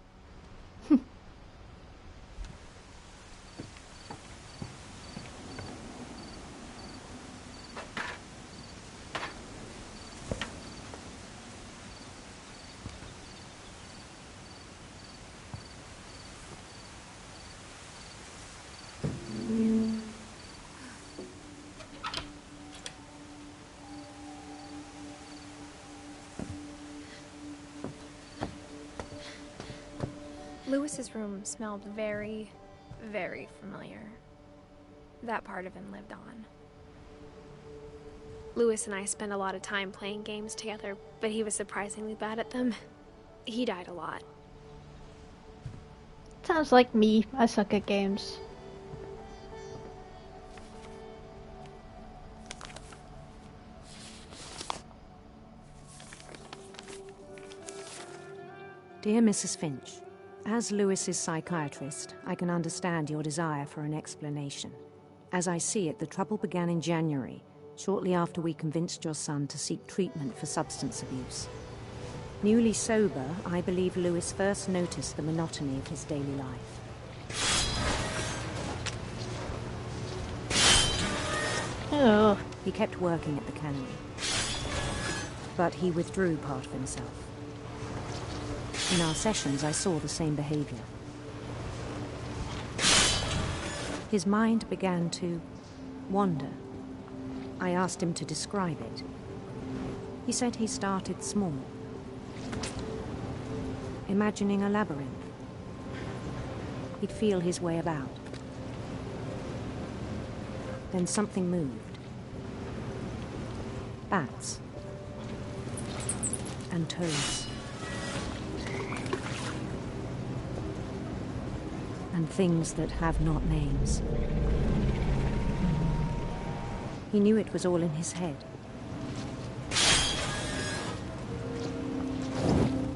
Lewis's room smelled very, very familiar. That part of him lived on. Lewis and I spent a lot of time playing games together, but he was surprisingly bad at them. He died a lot. Sounds like me. I suck at games. Dear Mrs. Finch, as Lewis's psychiatrist, I can understand your desire for an explanation. As I see it, the trouble began in January, shortly after we convinced your son to seek treatment for substance abuse. Newly sober, I believe Lewis first noticed the monotony of his daily life. Oh. He kept working at the cannery, but he withdrew part of himself. In our sessions, I saw the same behavior. His mind began to wander. I asked him to describe it. He said he started small, imagining a labyrinth. He'd feel his way about. Then something moved. Bats. And toads. And things that have not names. He knew it was all in his head.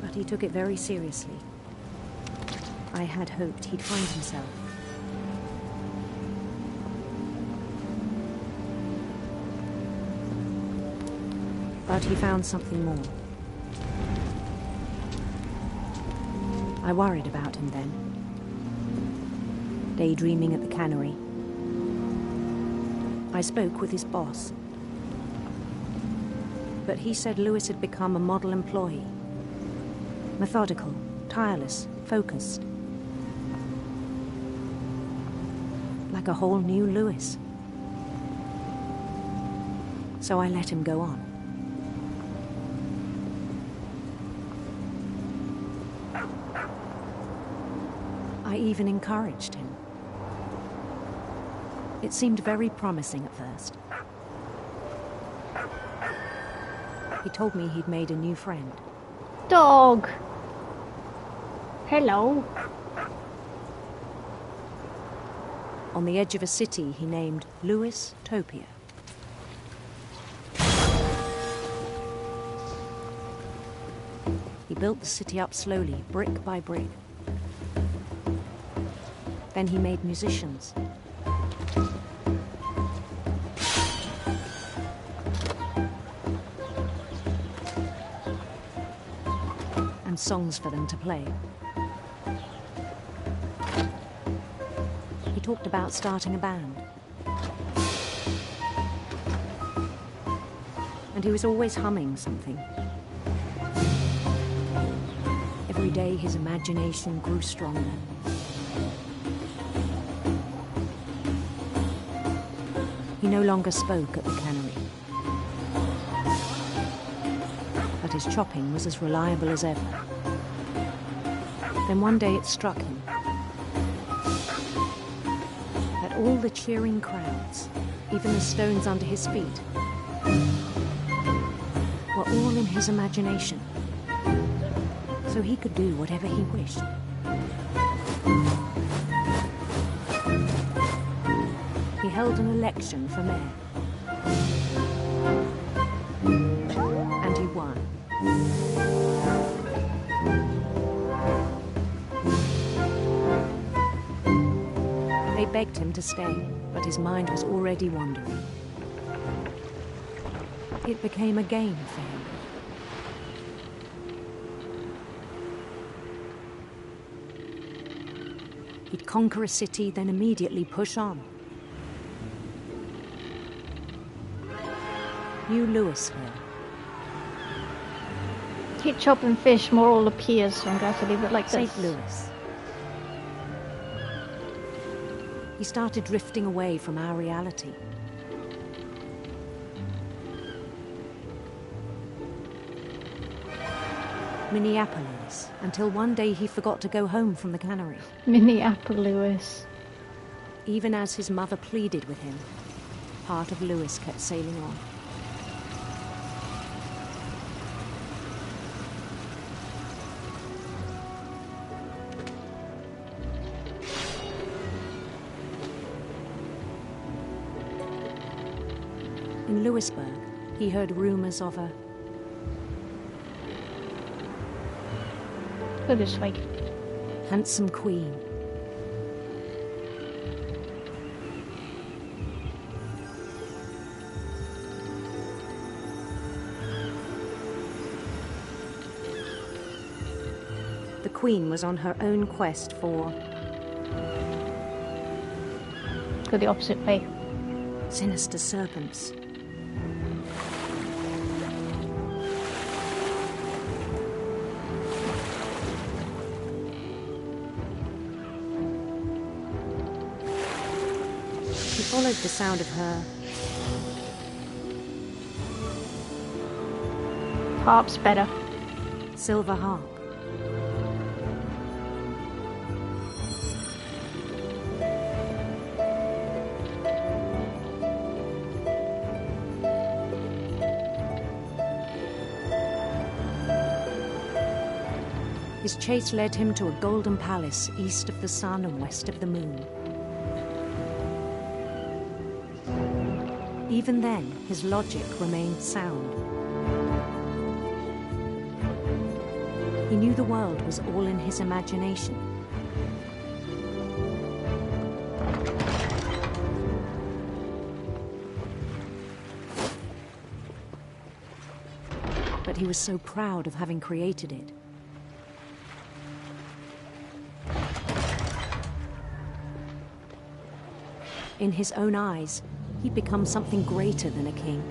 But he took it very seriously. I had hoped he'd find himself. But he found something more. I worried about him then. Daydreaming at the cannery. I spoke with his boss. But he said Lewis had become a model employee. Methodical, tireless, focused. Like a whole new Lewis. So I let him go on. I even encouraged him. It seemed very promising at first. He told me he'd made a new friend. Dog! Hello. On the edge of a city he named Lewis Topia. He built the city up slowly, brick by brick. Then he made musicians. And songs for them to play. He talked about starting a band. And he was always humming something. Every day his imagination grew stronger. He no longer spoke at the cannery. But his chopping was as reliable as ever. Then one day it struck him that all the cheering crowds, even the stones under his feet, were all in his imagination. So he could do whatever he wished. He held an election for mayor. And he won. They begged him to stay, but his mind was already wandering. It became a game for him. He'd conquer a city, then immediately push on. New Lewis here. Keep chopping fish, more will appear, so I'm going to have to leave it like this. St. Louis. He started drifting away from our reality. Minneapolis until one day he forgot to go home from the cannery. Minneapolis. Even as his mother pleaded with him, part of Lewis kept sailing on. In Lewisburg, he heard rumors of a... Go this way. Handsome queen. The queen was on her own quest for... Go the opposite way. Sinister serpents. He followed the sound of her harp's better. Silver harp. His chase led him to a golden palace east of the sun and west of the moon. Even then, his logic remained sound. He knew the world was all in his imagination. But he was so proud of having created it. In his own eyes, he'd become something greater than a king.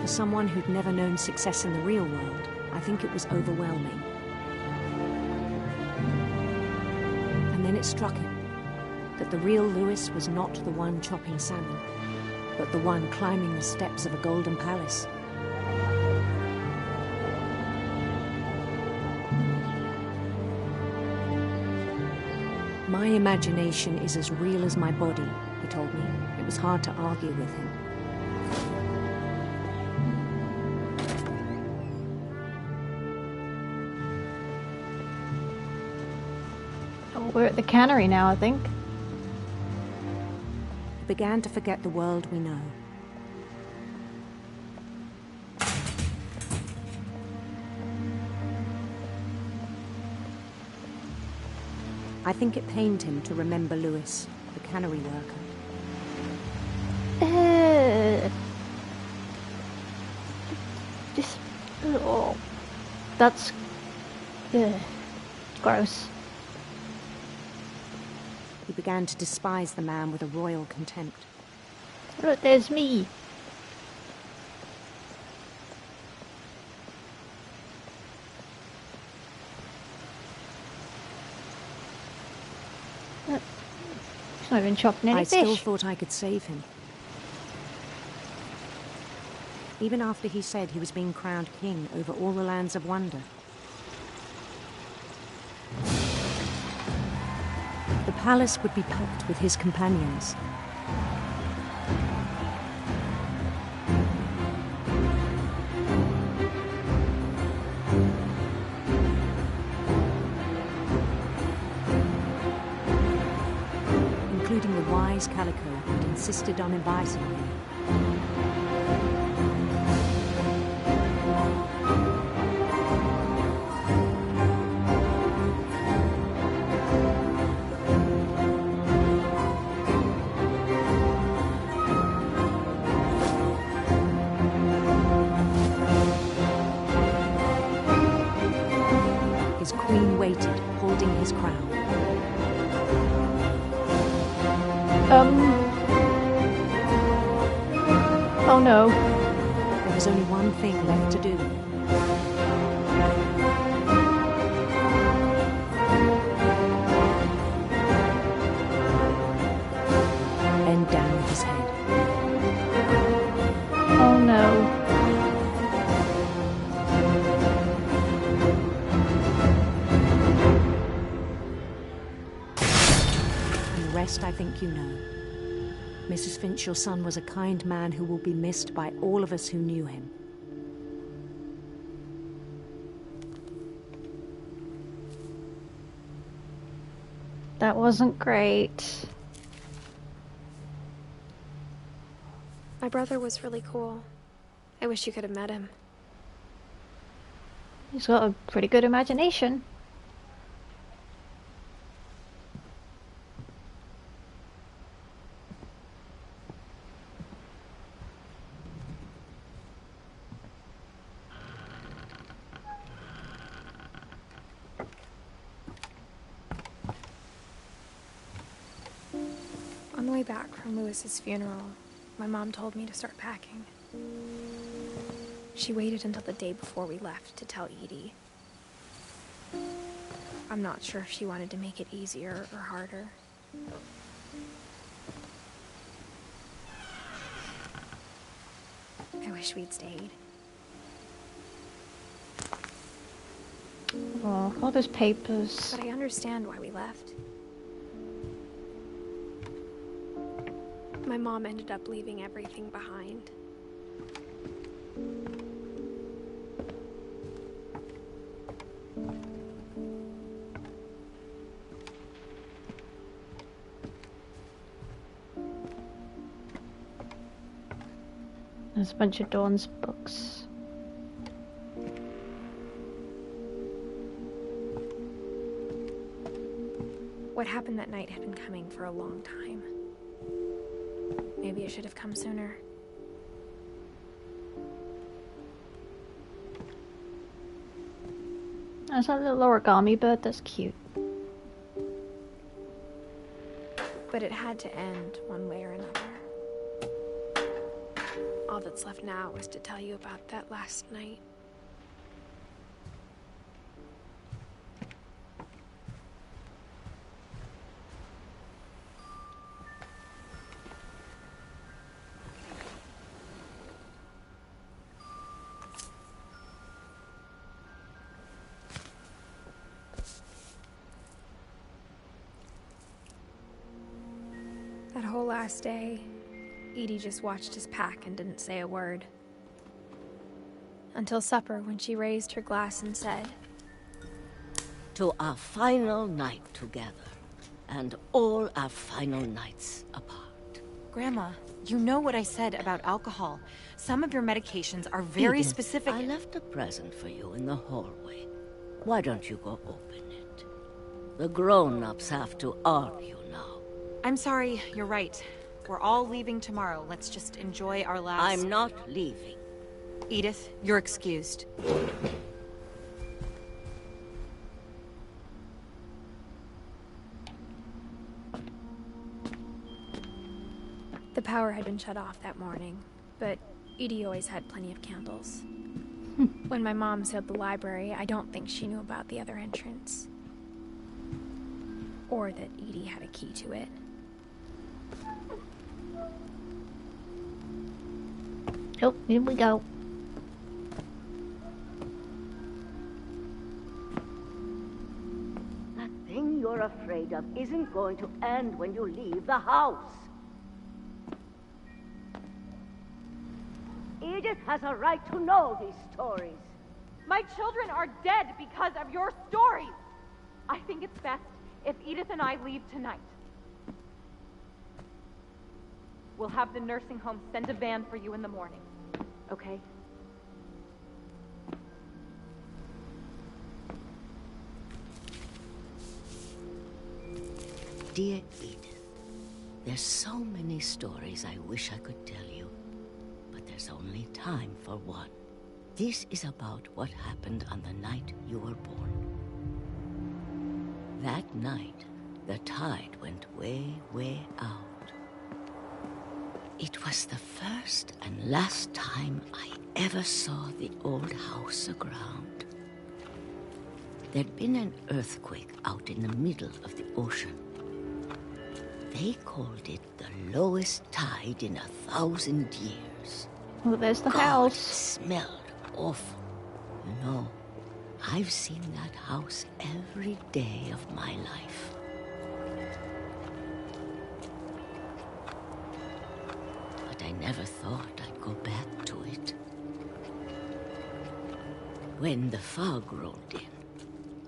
For someone who'd never known success in the real world, I think it was overwhelming. And then it struck him that the real Lewis was not the one chopping salmon, but the one climbing the steps of a golden palace. My imagination is as real as my body, he told me. It was hard to argue with him. Oh, we're at the cannery now, I think. He began to forget the world we know. I think it pained him to remember Lewis, the cannery worker. Oh, that's gross. He began to despise the man with a royal contempt. Look, there's me. He's not even chopping any fish. I still thought I could save him. Even after he said he was being crowned king over all the lands of wonder. The palace would be packed with his companions. Including the wise Calico who'd insisted on inviting him. His queen waited, holding his crown. Oh no. There was only one thing left to do. End rest I think you know. Mrs. Finch, your son was a kind man who will be missed by all of us who knew him. That wasn't great. My brother was really cool. I wish you could have met him. He's got a pretty good imagination. On the way back from Lewis's funeral, my mom told me to start packing. She waited until the day before we left to tell Edie. I'm not sure if she wanted to make it easier or harder. I wish we'd stayed. Oh, all those papers. But I understand why we left. My mom ended up leaving everything behind. There's a bunch of Dawn's books. What happened that night had been coming for a long time. Maybe it should have come sooner. There's that little origami bird, that's cute. But it had to end one way or another. All that's left now is to tell you about that last night. That whole last day, Edie just watched us pack and didn't say a word. Until supper, when she raised her glass and said, "To our final night together, and all our final nights apart." Grandma, you know what I said about alcohol. Some of your medications are very Edith, specific. I left a present for you in the hallway. Why don't you go open it? The grown-ups have to argue now. I'm sorry, you're right. We're all leaving tomorrow. Let's just enjoy our last... I'm not leaving. Edith, you're excused. The power had been shut off that morning, but Edie always had plenty of candles. When my mom sealed the library, I don't think she knew about the other entrance. Or that Edie had a key to it. Oh, here we go. That thing you're afraid of isn't going to end when you leave the house. Edith has a right to know these stories. My children are dead because of your stories. I think it's best if Edith and I leave tonight. We'll have the nursing home send a van for you in the morning. Okay? Dear Edith, there's so many stories I wish I could tell you, but there's only time for one. This is about what happened on the night you were born. That night, the tide went way, way out. It was the first and last time I ever saw the old house aground. There'd been an earthquake out in the middle of the ocean. They called it the lowest tide in 1,000 years. Well, there's the God, house. It smelled awful. You know, I've seen that house every day of my life. never thought I'd go back to it. When the fog rolled in,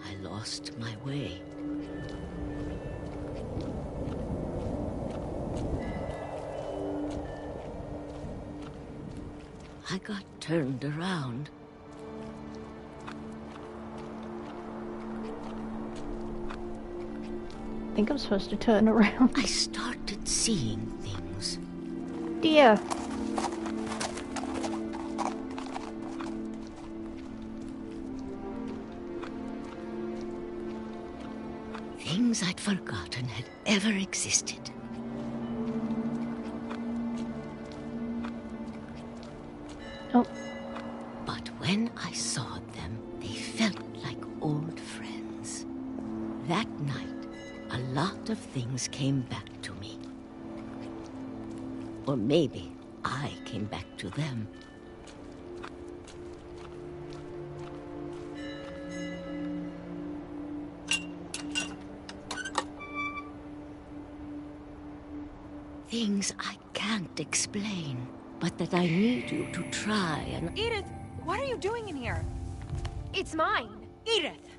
I lost my way. I got turned around. I think I'm supposed to turn around. I started seeing things. Dear. Things I'd forgotten had ever existed. Oh. But when I saw them, they felt like old friends. That night, a lot of things came back to me. Or maybe I came back to them. Things I can't explain, but that I need you to try and... Edith, what are you doing in here? It's mine. Edith!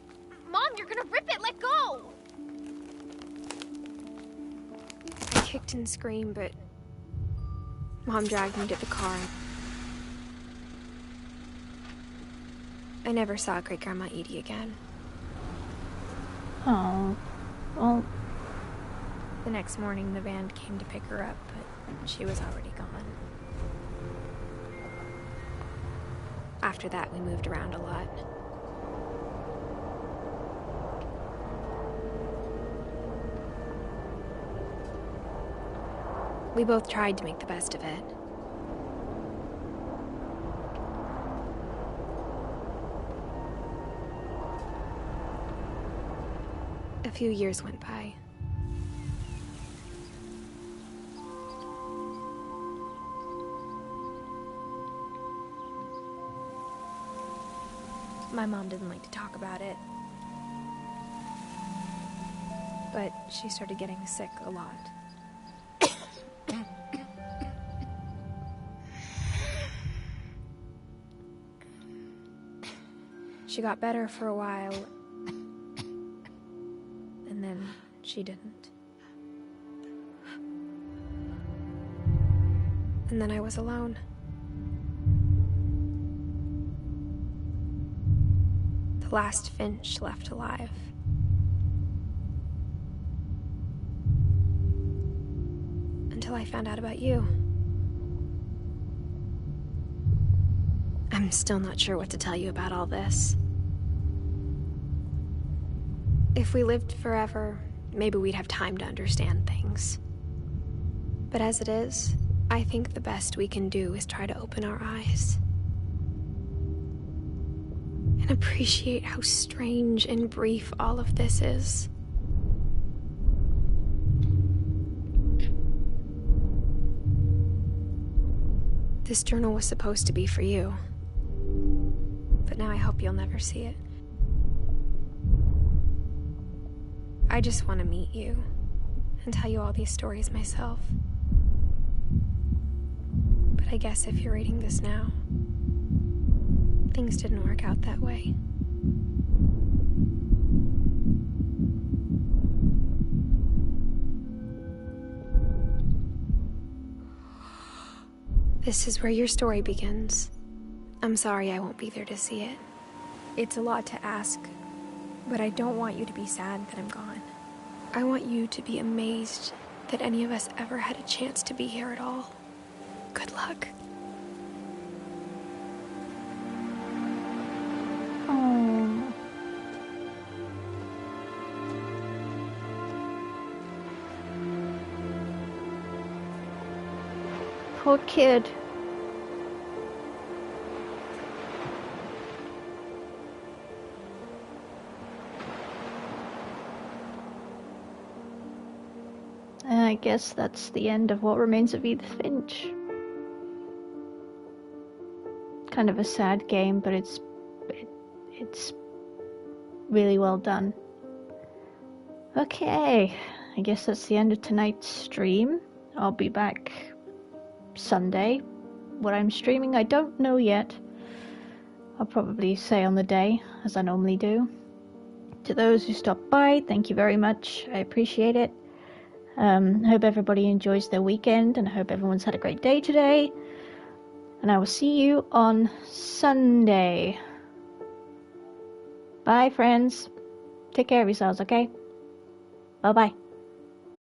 Mom, you're gonna rip it! Let go! I kicked and screamed, but Mom dragged me to the car. I never saw Great-Grandma Edie again. Oh. Well... The next morning, the van came to pick her up, but she was already gone. After that, we moved around a lot. We both tried to make the best of it. A few years went by. My mom didn't like to talk about it. But she started getting sick a lot. She got better for a while, and then she didn't. And then I was alone. The last Finch left alive. Until I found out about you. I'm still not sure what to tell you about all this. If we lived forever, maybe we'd have time to understand things. But as it is, I think the best we can do is try to open our eyes. And appreciate how strange and brief all of this is. This journal was supposed to be for you. But now I hope you'll never see it. I just want to meet you and tell you all these stories myself. But I guess if you're reading this now, things didn't work out that way. This is where your story begins. I'm sorry I won't be there to see it. It's a lot to ask, but I don't want you to be sad that I'm gone. I want you to be amazed that any of us ever had a chance to be here at all. Good luck. Oh. Poor kid. I guess that's the end of What Remains of Edith Finch. Kind of a sad game, but it's really well done. Okay, I guess that's the end of tonight's stream. I'll be back Sunday. What I'm streaming, I don't know yet. I'll probably say on the day, as I normally do. To those who stopped by, thank you very much. I appreciate it. I hope everybody enjoys their weekend, and I hope everyone's had a great day today. And I will see you on Sunday. Bye, friends. Take care of yourselves, okay? Bye-bye.